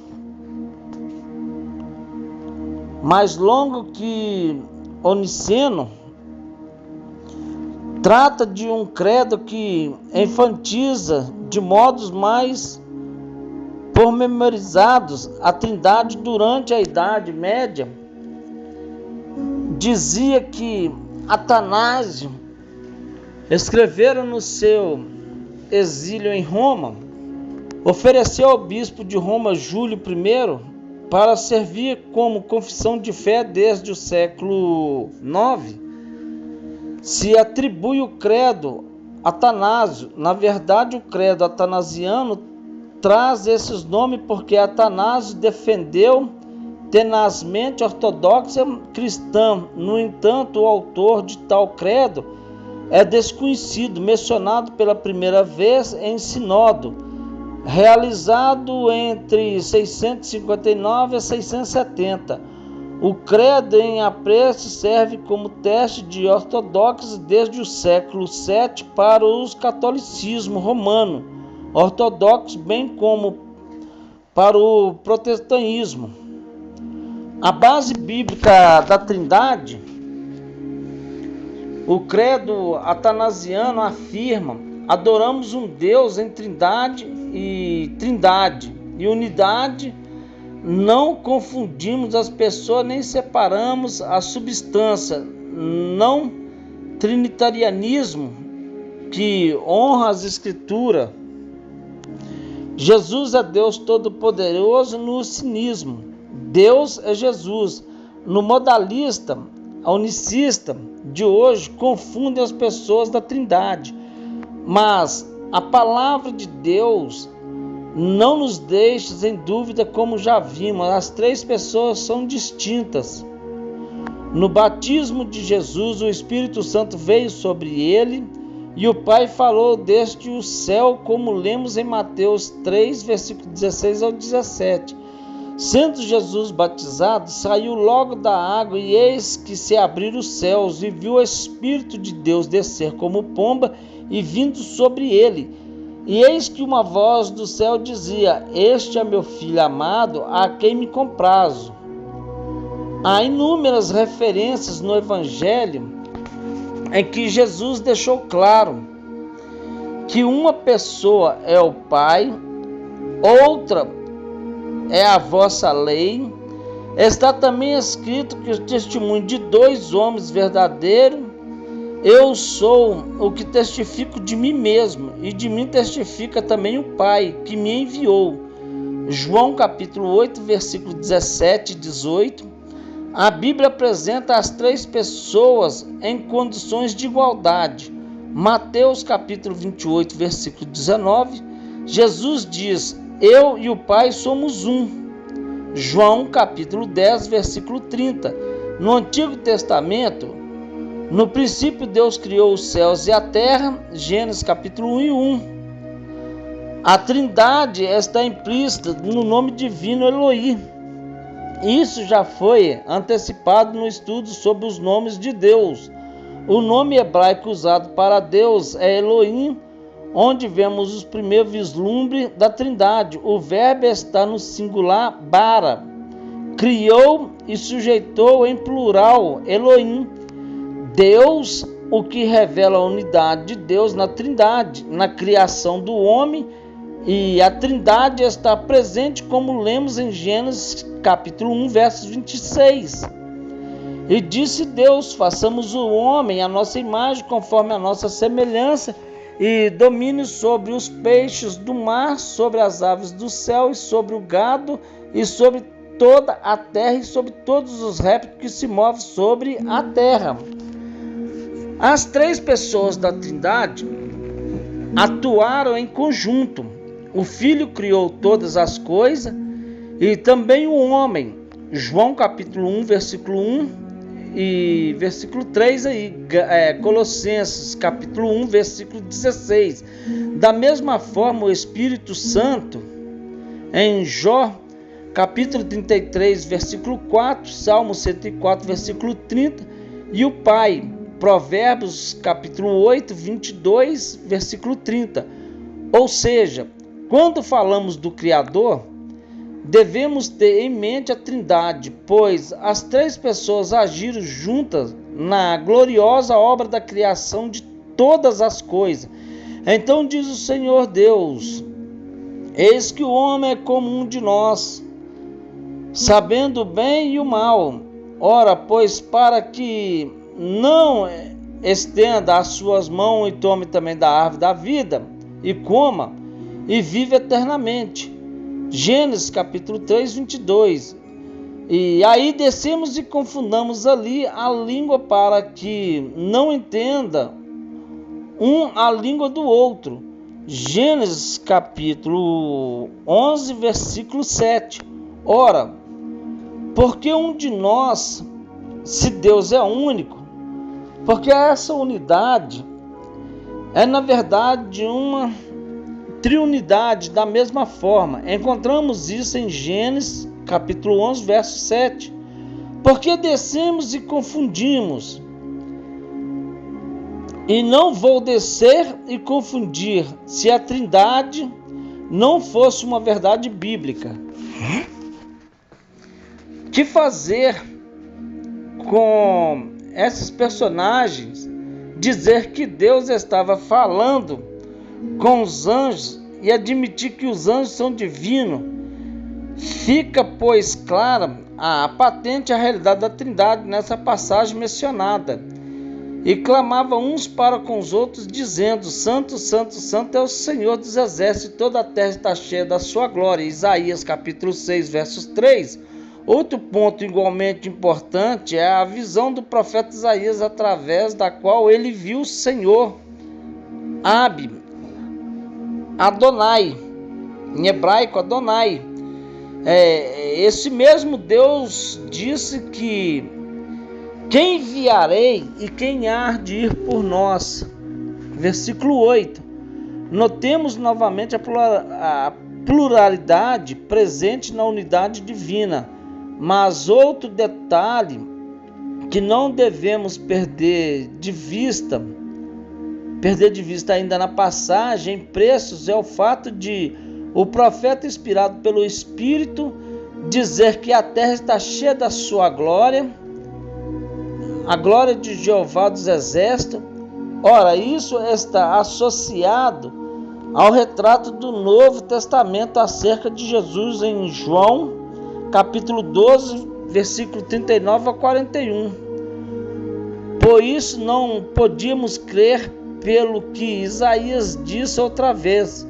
que Oniceno trata de um credo que enfatiza de modos mais pormenorizados a trindade durante a Idade Média. Dizia que Atanásio escrevera no seu exílio em Roma, ofereceu ao bispo de Roma, Júlio I, para servir como confissão de fé desde o século IX. Se atribui o credo Atanásio. Na verdade, o credo atanasiano traz esses nomes porque Atanásio defendeu tenazmente a ortodoxia cristã. No entanto, o autor de tal credo é desconhecido, mencionado pela primeira vez em Sínodo, realizado entre 659 e 670. O credo em apreço serve como teste de ortodoxos desde o século VII para o catolicismo romano ortodoxo, bem como para o protestantismo. A base bíblica da Trindade, o credo atanasiano afirma: adoramos um Deus em trindade e unidade, não confundimos as pessoas nem separamos a substância. Não trinitarianismo que honra as Escrituras. Jesus é Deus Todo-Poderoso no cinismo. Deus é Jesus. No modalista, unicista de hoje confundem as pessoas da Trindade, mas a palavra de Deus não nos deixa em dúvida, como já vimos, as três pessoas são distintas. No batismo de Jesus, o Espírito Santo veio sobre ele e o Pai falou desde o céu, como lemos em Mateus 3, versículo 16 ao 17. Sendo Jesus batizado, saiu logo da água, e eis que se abriram os céus, e viu o Espírito de Deus descer como pomba e vindo sobre ele. E eis que uma voz do céu dizia: Este é meu Filho amado, a quem me comprazo. Há inúmeras referências no Evangelho em que Jesus deixou claro que uma pessoa é o Pai, outra é a vossa lei. Está também escrito que o testemunho de dois homens verdadeiros, eu sou o que testifico de mim mesmo, e de mim testifica também o Pai que me enviou. João capítulo 8, versículo 17 e 18. A Bíblia apresenta as três pessoas em condições de igualdade. Mateus capítulo 28, versículo 19, Jesus diz: Eu e o Pai somos um. João capítulo 10, versículo 30. No Antigo Testamento, no princípio Deus criou os céus e a terra. Gênesis capítulo 1 e 1. A Trindade está implícita no nome divino Elohim. Isso já foi antecipado no estudo sobre os nomes de Deus. O nome hebraico usado para Deus é Elohim, onde vemos os primeiros vislumbres da Trindade. O verbo está no singular bara. Criou e sujeitou em plural Elohim. Deus, o que revela a unidade de Deus na Trindade, na criação do homem. E a Trindade está presente, como lemos em Gênesis capítulo 1, versos 26. E disse Deus: façamos o homem à nossa imagem, conforme a nossa semelhança, e domine sobre os peixes do mar, sobre as aves do céu, e sobre o gado, e sobre toda a terra, e sobre todos os répteis que se movem sobre a terra. As três pessoas da Trindade atuaram em conjunto. O Filho criou todas as coisas e também o homem. João capítulo 1, versículo 1 e versículo 3 aí, Colossenses capítulo 1, versículo 16. Da mesma forma, o Espírito Santo, em Jó capítulo 33, versículo 4, Salmo 104, versículo 30, e o Pai, Provérbios capítulo 8, 22, versículo 30. Ou seja, quando falamos do Criador, devemos ter em mente a Trindade, pois as três pessoas agiram juntas na gloriosa obra da criação de todas as coisas. Então diz o Senhor Deus: eis que o homem é como um de nós, sabendo o bem e o mal. Ora, pois, para que não estenda as suas mãos e tome também da árvore da vida, e coma, e vive eternamente. Gênesis capítulo 3, 22. E aí descemos e confundamos ali a língua para que não entenda um a língua do outro. Gênesis capítulo 11, versículo 7. Ora, porque um de nós, se Deus é único, porque essa unidade é na verdade uma triunidade da mesma forma. Encontramos isso em Gênesis capítulo 11, verso 7. Porque descemos e confundimos. E não vou descer e confundir, se a Trindade não fosse uma verdade bíblica. Que fazer com esses personagens dizer que Deus estava falando com os anjos e admitir que os anjos são divinos? Fica, pois, clara a patente a realidade da Trindade nessa passagem mencionada. E clamava uns para com os outros, dizendo: Santo, Santo, Santo é o Senhor dos exércitos, e toda a terra está cheia da sua glória. Isaías capítulo 6, versos 3. Outro ponto igualmente importante é a visão do profeta Isaías, através da qual ele viu o Senhor, Adonai, em hebraico Adonai. Esse mesmo Deus disse que: quem enviarei e quem há de ir por nós? Versículo 8. Notemos novamente a pluralidade presente na unidade divina, mas outro detalhe que não devemos perder de vista ainda na passagem, em Preços, é o fato de o profeta, inspirado pelo Espírito, dizer que a terra está cheia da sua glória, a glória de Jeová dos Exércitos. Ora, isso está associado ao retrato do Novo Testamento acerca de Jesus em João, capítulo 12, versículo 39 a 41. Por isso não podíamos crer pelo que Isaías disse outra vez: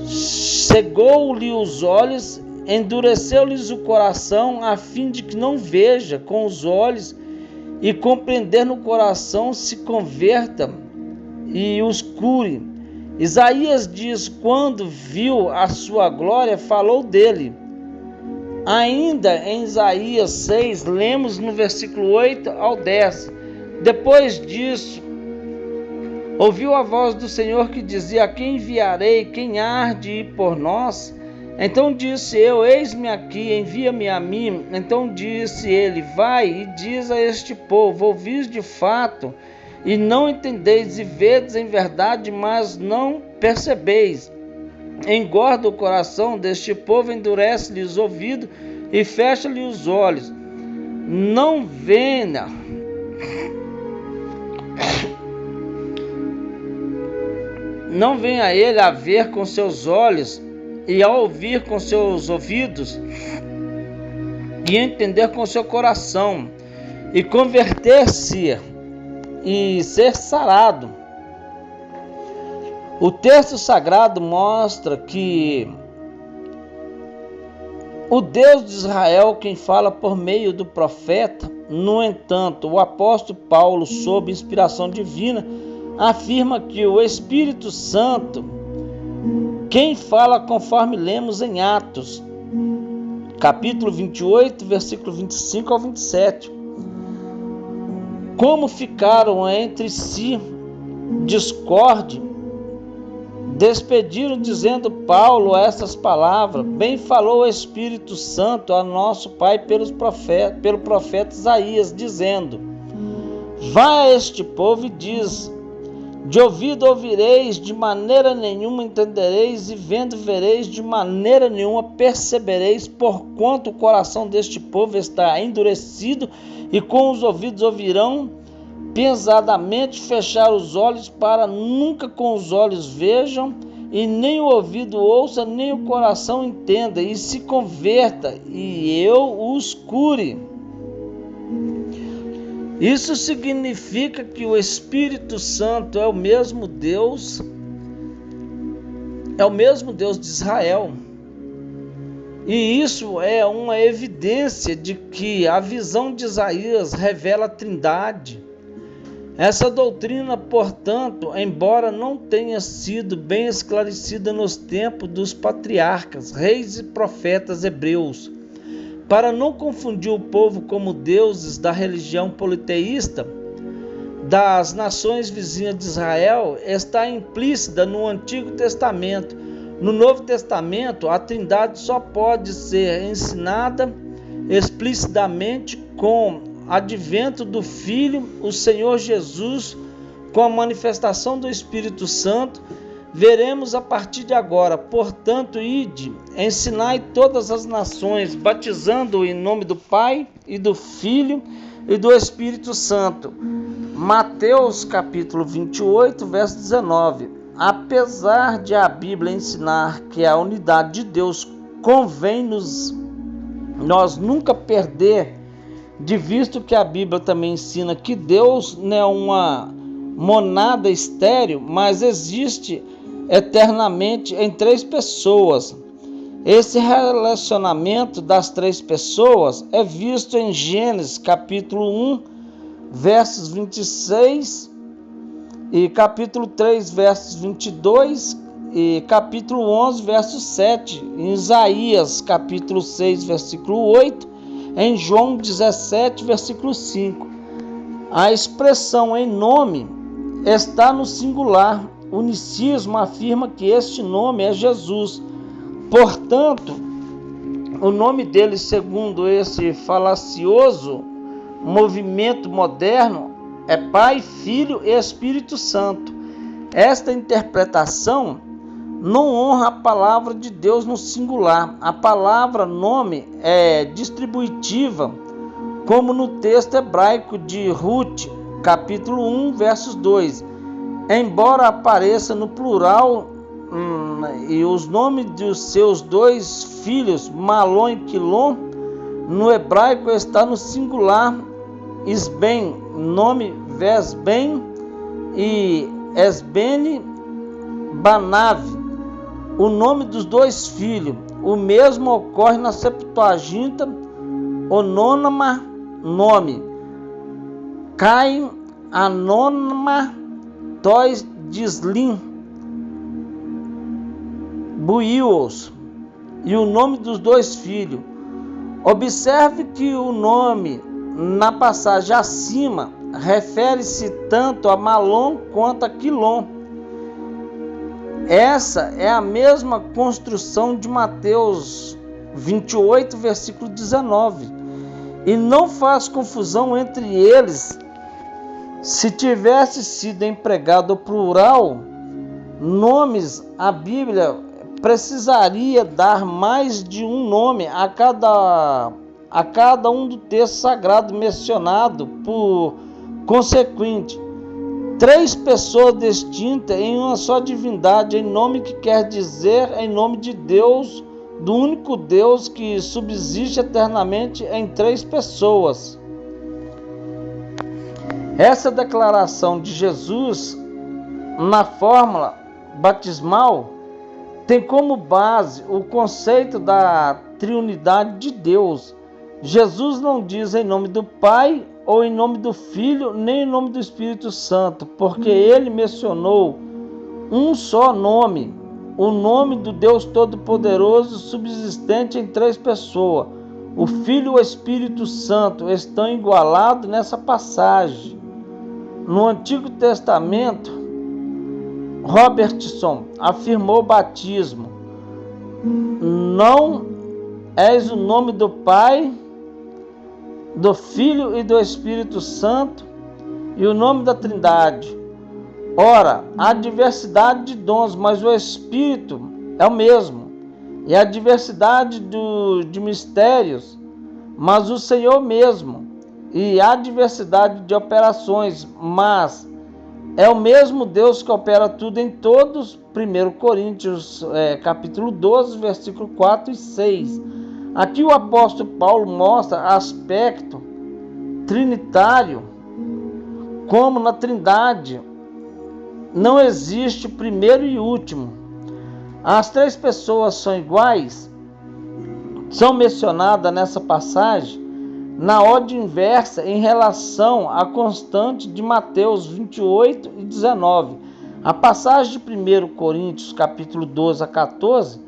cegou-lhe os olhos, endureceu-lhes o coração, a fim de que não veja com os olhos e compreender no coração, se converta e os cure. Isaías diz: quando viu a sua glória, falou dele. Ainda em Isaías 6, lemos no versículo 8 ao 10. Depois disso, ouviu a voz do Senhor que dizia: quem enviarei, quem há de ir por nós? Então disse eu: eis-me aqui, envia-me a mim. Então disse ele: vai e diz a este povo: ouvis de fato e não entendeis, e vedes em verdade, mas não percebeis. Engorda o coração deste povo, endurece-lhe os ouvidos e fecha-lhe os olhos. Não venha ele a ver com seus olhos e a ouvir com seus ouvidos e entender com seu coração e converter-se e ser sarado. O texto sagrado mostra que o Deus de Israel quem fala por meio do profeta. No entanto, o apóstolo Paulo, sob inspiração divina, afirma que o Espírito Santo quem fala, conforme lemos em Atos, capítulo 28, versículo 25 ao 27. Como ficaram entre si discorde, despediram, dizendo Paulo essas palavras: bem falou o Espírito Santo a nosso Pai pelo profeta Isaías, dizendo: vai a este povo e diz: de ouvido ouvireis, de maneira nenhuma entendereis, e vendo vereis, de maneira nenhuma percebereis, porquanto o coração deste povo está endurecido, e com os ouvidos ouvirão, pesadamente fechar os olhos, para nunca com os olhos vejam, e nem o ouvido ouça, nem o coração entenda, e se converta, e eu os cure. Isso significa que o Espírito Santo é o mesmo Deus de Israel. E isso é uma evidência de que a visão de Isaías revela a Trindade. Essa doutrina, portanto, embora não tenha sido bem esclarecida nos tempos dos patriarcas, reis e profetas hebreus, para não confundir o povo como deuses da religião politeísta das nações vizinhas de Israel, está implícita no Antigo Testamento. No Novo Testamento, a Trindade só pode ser ensinada explicitamente com o advento do Filho, o Senhor Jesus, com a manifestação do Espírito Santo. Veremos a partir de agora. Portanto, ide, ensinai todas as nações, batizando em nome do Pai e do Filho e do Espírito Santo. Mateus capítulo 28, verso 19. Apesar de a Bíblia ensinar que a unidade de Deus convém nós nunca perder de vista que a Bíblia também ensina que Deus não é uma monada estéril, mas existe eternamente em três pessoas. Esse relacionamento das três pessoas é visto em Gênesis capítulo 1, versos 26, e capítulo 3, versos 22, e capítulo 11, verso 7, em Isaías capítulo 6, versículo 8, em João 17, versículo 5. A expressão em nome está no singular. O unicismo afirma que este nome é Jesus. Portanto, o nome dele, segundo esse falacioso movimento moderno, é Pai, Filho e Espírito Santo. Esta interpretação não honra a palavra de Deus no singular. A palavra nome é distributiva, como no texto hebraico de Ruth, capítulo 1, versos 2. Embora apareça no plural, e os nomes dos seus dois filhos, Malom e Quilom, no hebraico está no singular, Isben, nome Vesben, e Esbene Banav, o nome dos dois filhos. O mesmo ocorre na Septuaginta, Onônima, nome, Caim, Anônima, Tois, Dislim, Buios, e o nome dos dois filhos. Observe que o nome na passagem acima refere-se tanto a Malom quanto a Quilom. Essa é a mesma construção de Mateus 28, versículo 19. E não faz confusão entre eles. Se tivesse sido empregado o plural, nomes, a Bíblia precisaria dar mais de um nome a cada um do texto sagrado mencionado. Por consequente, três pessoas distintas em uma só divindade, em nome que quer dizer em nome de Deus, do único Deus que subsiste eternamente em três pessoas. Essa declaração de Jesus na fórmula batismal tem como base o conceito da triunidade de Deus. Jesus não diz em nome do Pai ou em nome do Filho, nem em nome do Espírito Santo, porque ele mencionou um só nome, o nome do Deus Todo-Poderoso, subsistente em três pessoas. O Filho e o Espírito Santo estão igualados nessa passagem. No Antigo Testamento, Robertson afirmou o batismo: não és o nome do Pai, do Filho e do Espírito Santo, e o nome da Trindade. Ora, há diversidade de dons, mas o Espírito é o mesmo. E há diversidade de mistérios, mas o Senhor mesmo. E há diversidade de operações, mas é o mesmo Deus que opera tudo em todos. 1 Coríntios capítulo 12, versículo 4 e 6. Aqui o apóstolo Paulo mostra aspecto trinitário, como na Trindade não existe primeiro e último. As três pessoas são iguais, são mencionadas nessa passagem na ordem inversa em relação à constante de Mateus 28 e 19. A passagem de 1 Coríntios capítulo 12 a 14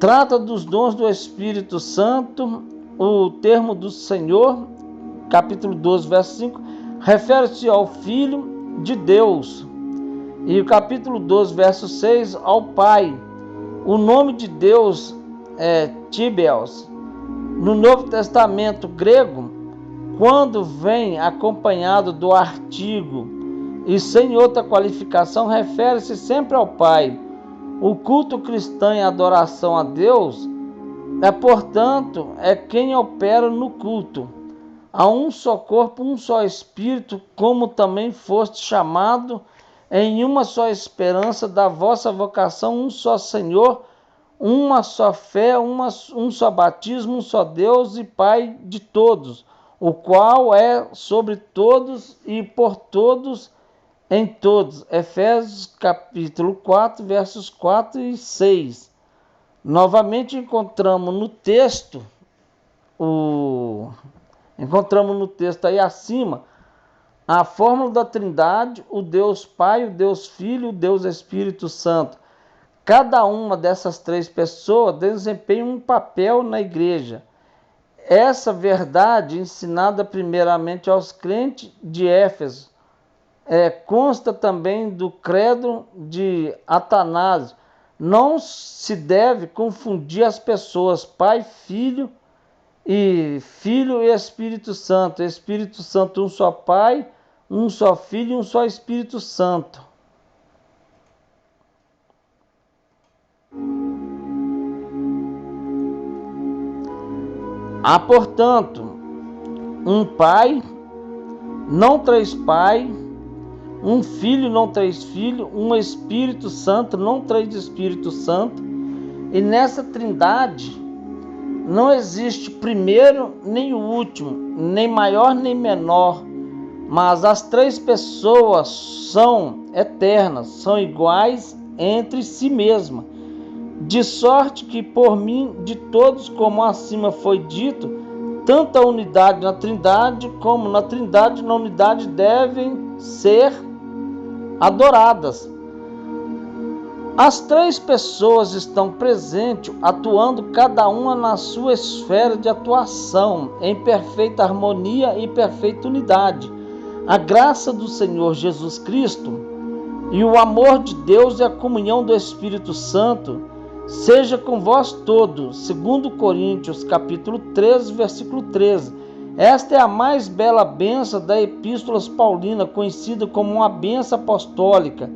trata dos dons do Espírito Santo. O termo do Senhor, capítulo 12, verso 5, refere-se ao Filho de Deus. E o capítulo 12, verso 6, ao Pai. O nome de Deus é Tibeos. No Novo Testamento grego, quando vem acompanhado do artigo e sem outra qualificação, refere-se sempre ao Pai. O culto cristão e adoração a Deus portanto, quem opera no culto. Há um só corpo, um só Espírito, como também foste chamado em uma só esperança da vossa vocação, um só Senhor, uma só fé, um só batismo, um só Deus e Pai de todos, o qual é sobre todos e por todos em todos. Efésios capítulo 4, versos 4 e 6. Novamente encontramos no texto aí acima a fórmula da Trindade, o Deus Pai, o Deus Filho, o Deus Espírito Santo. Cada uma dessas três pessoas desempenha um papel na igreja. Essa verdade, ensinada primeiramente aos crentes de Éfeso, consta também do credo de Atanásio. Não se deve confundir as pessoas Pai, Filho e Espírito Santo. Espírito Santo, um só Pai, um só Filho e um só Espírito Santo. Há, portanto, um Pai, não três Pai, um Filho, não três Filhos, um Espírito Santo, não três Espírito Santo. E nessa trindade não existe primeiro nem o último, nem maior nem menor, mas as três pessoas são eternas, são iguais entre si mesmas. De sorte que por mim, de todos, como acima foi dito, tanto a unidade na Trindade como na Trindade na unidade devem ser adoradas. As três pessoas estão presentes, atuando cada uma na sua esfera de atuação, em perfeita harmonia e perfeita unidade. A graça do Senhor Jesus Cristo e o amor de Deus e a comunhão do Espírito Santo seja com vós todos. 2 Coríntios, capítulo 13, versículo 13. Esta é a mais bela bênção da Epístola Paulina, conhecida como uma bênção apostólica,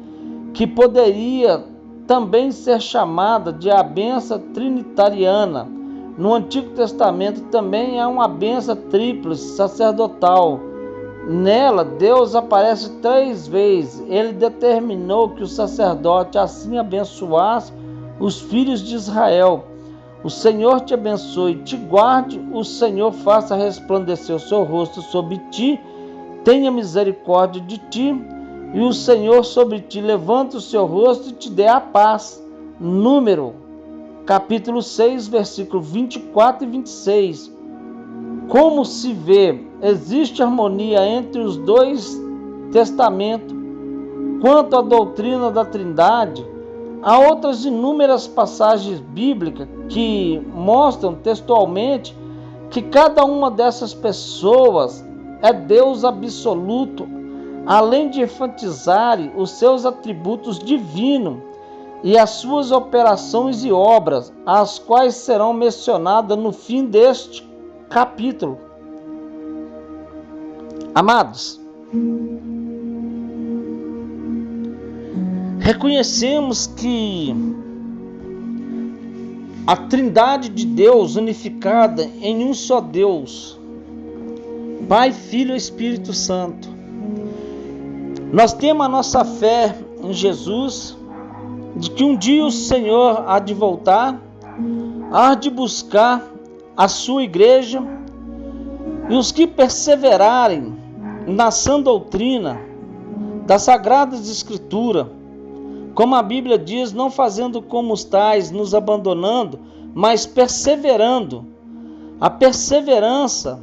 que poderia também ser chamada de a bênção trinitariana. No Antigo Testamento também há uma bênção tríplice sacerdotal. Nela, Deus aparece 3 vezes. Ele determinou que o sacerdote assim abençoasse os filhos de Israel. O Senhor te abençoe e te guarde, o Senhor faça resplandecer o seu rosto sobre ti, tenha misericórdia de ti, e o Senhor sobre ti levante o seu rosto e te dê a paz. Número, capítulo 6, versículo 24 e 26. Como se vê, existe harmonia entre os dois testamentos. Quanto à doutrina da Trindade, há outras inúmeras passagens bíblicas que mostram textualmente que cada uma dessas pessoas é Deus absoluto, além de enfatizarem os seus atributos divinos e as suas operações e obras, as quais serão mencionadas no fim deste capítulo. Amados, reconhecemos que a Trindade de Deus unificada em um só Deus, Pai, Filho e Espírito Santo. Nós temos a nossa fé em Jesus, de que um dia o Senhor há de voltar, há de buscar a sua igreja, e os que perseverarem na sã doutrina das Sagradas Escrituras, como a Bíblia diz, não fazendo como os tais, nos abandonando, mas perseverando. A perseverança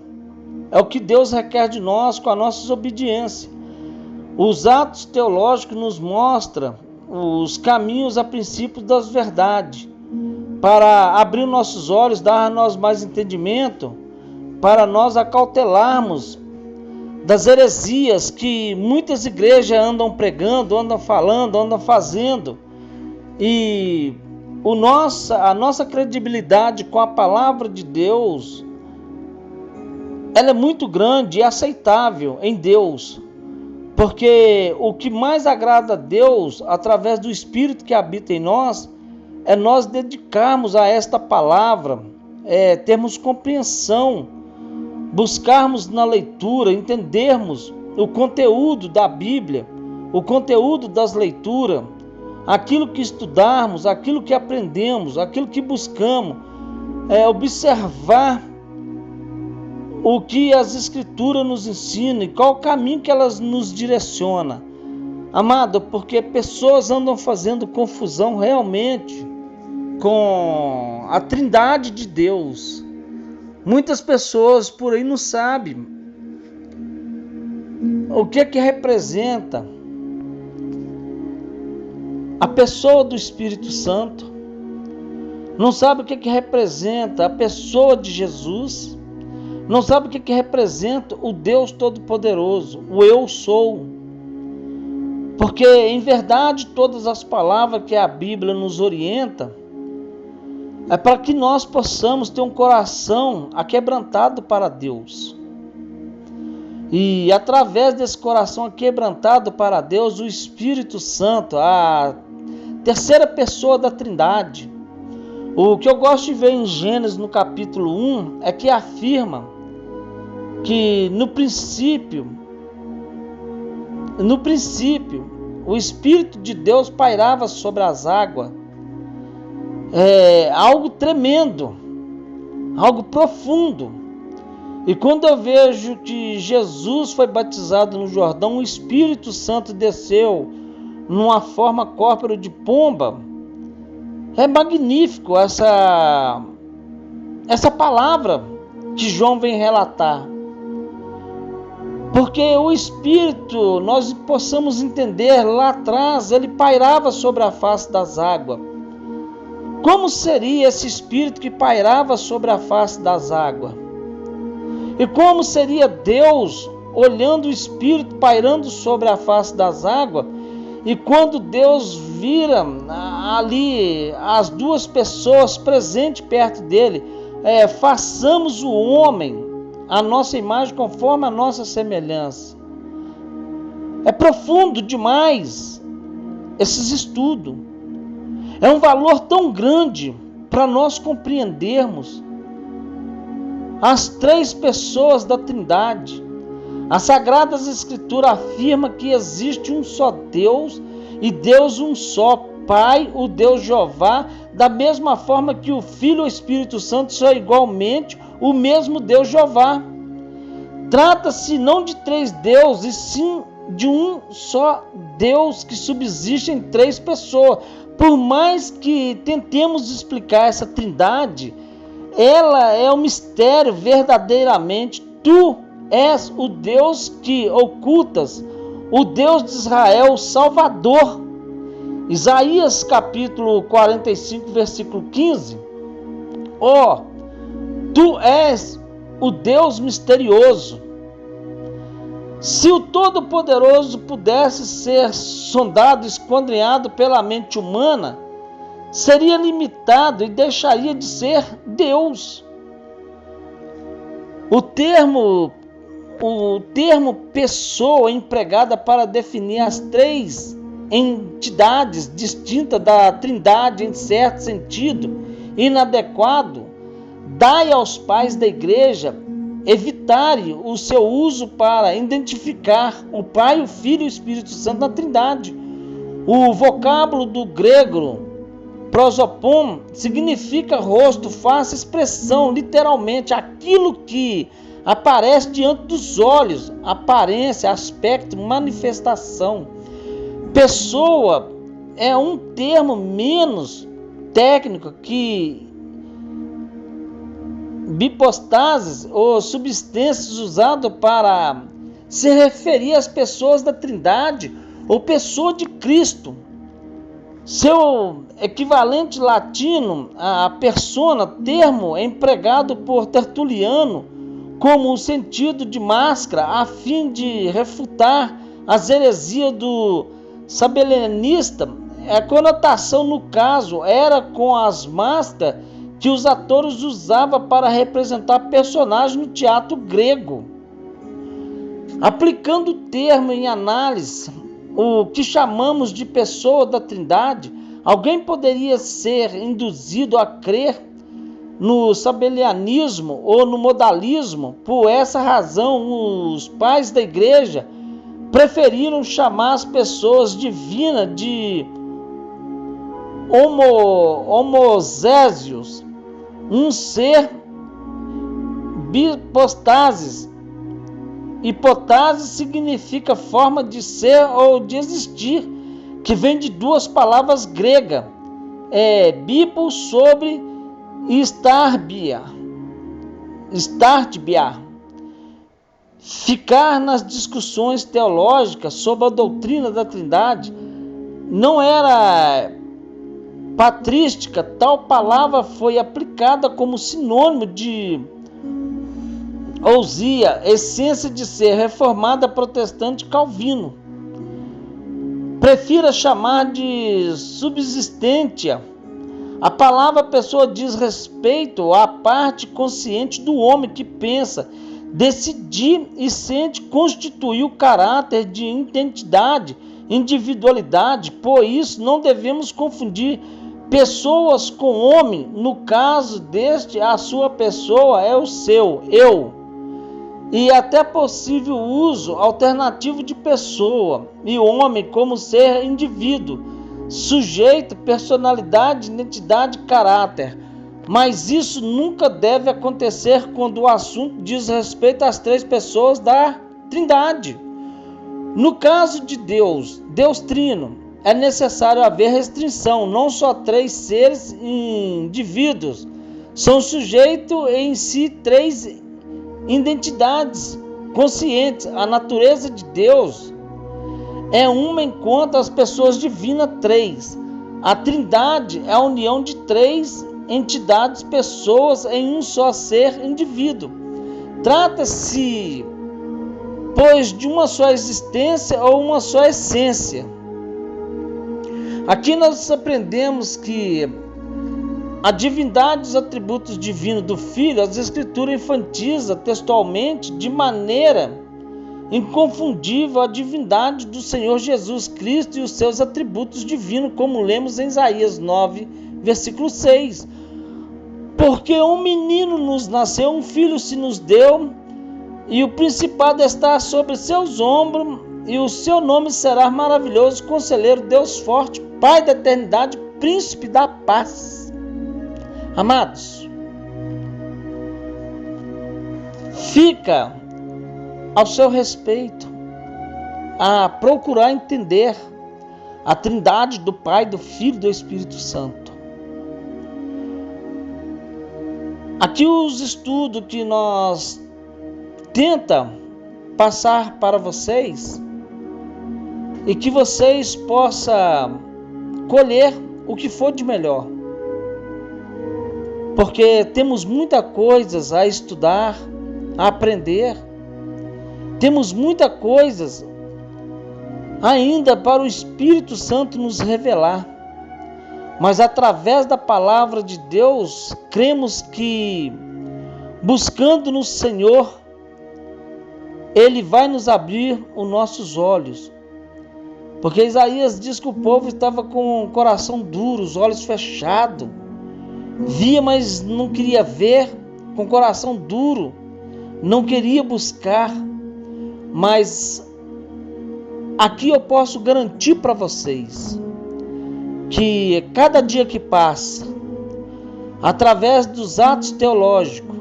é o que Deus requer de nós com a nossa obediência. Os atos teológicos nos mostram os caminhos a princípio das verdades, para abrir nossos olhos, dar a nós mais entendimento, para nós acautelarmos das heresias que muitas igrejas andam pregando, andam falando, andam fazendo. E a nossa credibilidade com a palavra de Deus, ela é muito grande e aceitável em Deus. Porque o que mais agrada a Deus, através do Espírito que habita em nós, é nós dedicarmos a esta palavra, termos compreensão, buscarmos na leitura, entendermos o conteúdo da Bíblia, o conteúdo das leituras, aquilo que estudarmos, aquilo que aprendemos, aquilo que buscamos, observar o que as Escrituras nos ensinam e qual o caminho que elas nos direcionam. Amado, porque pessoas andam fazendo confusão realmente com a Trindade de Deus. Muitas pessoas por aí não sabem o que representa a pessoa do Espírito Santo. Não sabe o que representa a pessoa de Jesus. Não sabe o que representa o Deus Todo-Poderoso, o Eu Sou. Porque, em verdade, todas as palavras que a Bíblia nos orienta é para que nós possamos ter um coração aquebrantado para Deus. E através desse coração aquebrantado para Deus, o Espírito Santo, a terceira pessoa da Trindade. O que eu gosto de ver em Gênesis no capítulo 1 é que afirma que no princípio, o Espírito de Deus pairava sobre as águas. É algo tremendo, algo profundo. E quando eu vejo que Jesus foi batizado no Jordão, o Espírito Santo desceu numa forma corpórea de pomba, é magnífico essa palavra que João vem relatar. Porque o Espírito, nós possamos entender, lá atrás ele pairava sobre a face das águas. Como seria esse Espírito que pairava sobre a face das águas? E como seria Deus olhando o Espírito pairando sobre a face das águas? E quando Deus vira ali as duas pessoas presentes perto dele, façamos o homem a nossa imagem conforme a nossa semelhança. É profundo demais esses estudos. É um valor tão grande para nós compreendermos as três pessoas da Trindade. As Sagradas Escrituras afirmam que existe um só Deus e Deus um só, Pai, o Deus Jeová, da mesma forma que o Filho e o Espírito Santo são igualmente o mesmo Deus Jeová. Trata-se não de três deuses, e sim de um só Deus que subsiste em três pessoas. Por mais que tentemos explicar essa Trindade, ela é um mistério verdadeiramente. Tu és o Deus que ocultas, o Deus de Israel, o Salvador. Isaías capítulo 45, versículo 15. Ó, tu és o Deus misterioso. Se o Todo-Poderoso pudesse ser sondado e esquadrinhado pela mente humana, seria limitado e deixaria de ser Deus. O termo pessoa empregada para definir as três entidades distintas da Trindade em certo sentido inadequado, dai aos pais da igreja evitarem o seu uso para identificar o Pai, o Filho e o Espírito Santo na Trindade. O vocábulo do grego prosopon significa rosto, face, expressão, literalmente aquilo que aparece diante dos olhos, aparência, aspecto, manifestação. Pessoa é um termo menos técnico que bipostases ou substâncias usado para se referir às pessoas da Trindade ou pessoa de Cristo. Seu equivalente latino, a persona, termo empregado por Tertuliano como o sentido de máscara, a fim de refutar as heresias do sabelianista. A conotação no caso era com as máscaras que os atores usavam para representar personagens no teatro grego. Aplicando o termo em análise, o que chamamos de pessoa da Trindade, alguém poderia ser induzido a crer no sabelianismo ou no modalismo. Por essa razão, os pais da igreja preferiram chamar as pessoas divinas de homosésios, um ser bipostases. Hipostase significa forma de ser ou de existir, que vem de duas palavras gregas, Bible sobre Startbia. Ficar nas discussões teológicas sobre a doutrina da Trindade não era patrística. Tal palavra foi aplicada como sinônimo de ousia, essência de ser reformada protestante Calvino. Prefira chamar de subsistência. A palavra pessoa diz respeito à parte consciente do homem que pensa, decidir e sente constituir o caráter de identidade, individualidade. Por isso, não devemos confundir pessoas com homem. No caso deste, a sua pessoa é o seu eu. E até possível uso alternativo de pessoa e homem como ser indivíduo, sujeito, personalidade, identidade, caráter. Mas isso nunca deve acontecer quando o assunto diz respeito às três pessoas da Trindade. No caso de Deus Trino, é necessário haver restrição. Não só três seres indivíduos são sujeitos em si três identidades conscientes. A natureza de Deus é uma, enquanto as pessoas divinas três. A Trindade é a união de três entidades, pessoas em um só ser indivíduo. Trata-se, pois, de uma só existência ou uma só essência. Aqui nós aprendemos que a divindade, os atributos divinos do Filho, as Escrituras enfatizam textualmente de maneira inconfundível a divindade do Senhor Jesus Cristo e os seus atributos divinos, como lemos em Isaías 9, versículo 6. Porque um menino nos nasceu, um filho se nos deu, e o principado está sobre seus ombros, e o seu nome será maravilhoso, Conselheiro, Deus forte, Pai da eternidade, Príncipe da paz. Amados, fica ao seu respeito a procurar entender a Trindade do Pai, do Filho e do Espírito Santo. Aqui os estudos que nós tenta passar para vocês e que vocês possam colher o que for de melhor. Porque temos muita coisa a estudar, a aprender. Temos muita coisa ainda para o Espírito Santo nos revelar. Mas através da palavra de Deus, cremos que, buscando no Senhor, Ele vai nos abrir os nossos olhos. Porque Isaías diz que o povo estava com o coração duro, os olhos fechados. Via, mas não queria ver, com o coração duro. Não queria buscar. Mas aqui eu posso garantir para vocês que cada dia que passa, através dos atos teológicos,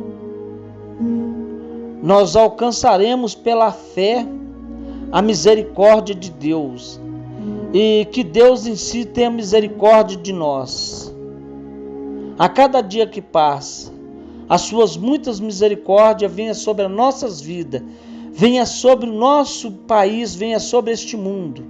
nós alcançaremos pela fé a misericórdia de Deus, e que Deus em si tenha misericórdia de nós. A cada dia que passa, as suas muitas misericórdias venham sobre as nossas vidas, venha sobre o nosso país, venha sobre este mundo.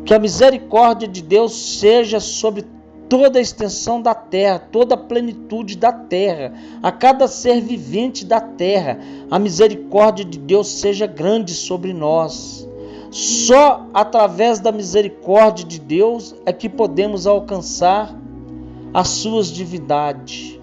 Que a misericórdia de Deus seja sobre toda a extensão da terra, toda a plenitude da terra, a cada ser vivente da terra. A misericórdia de Deus seja grande sobre nós. Só através da misericórdia de Deus é que podemos alcançar as suas divindades.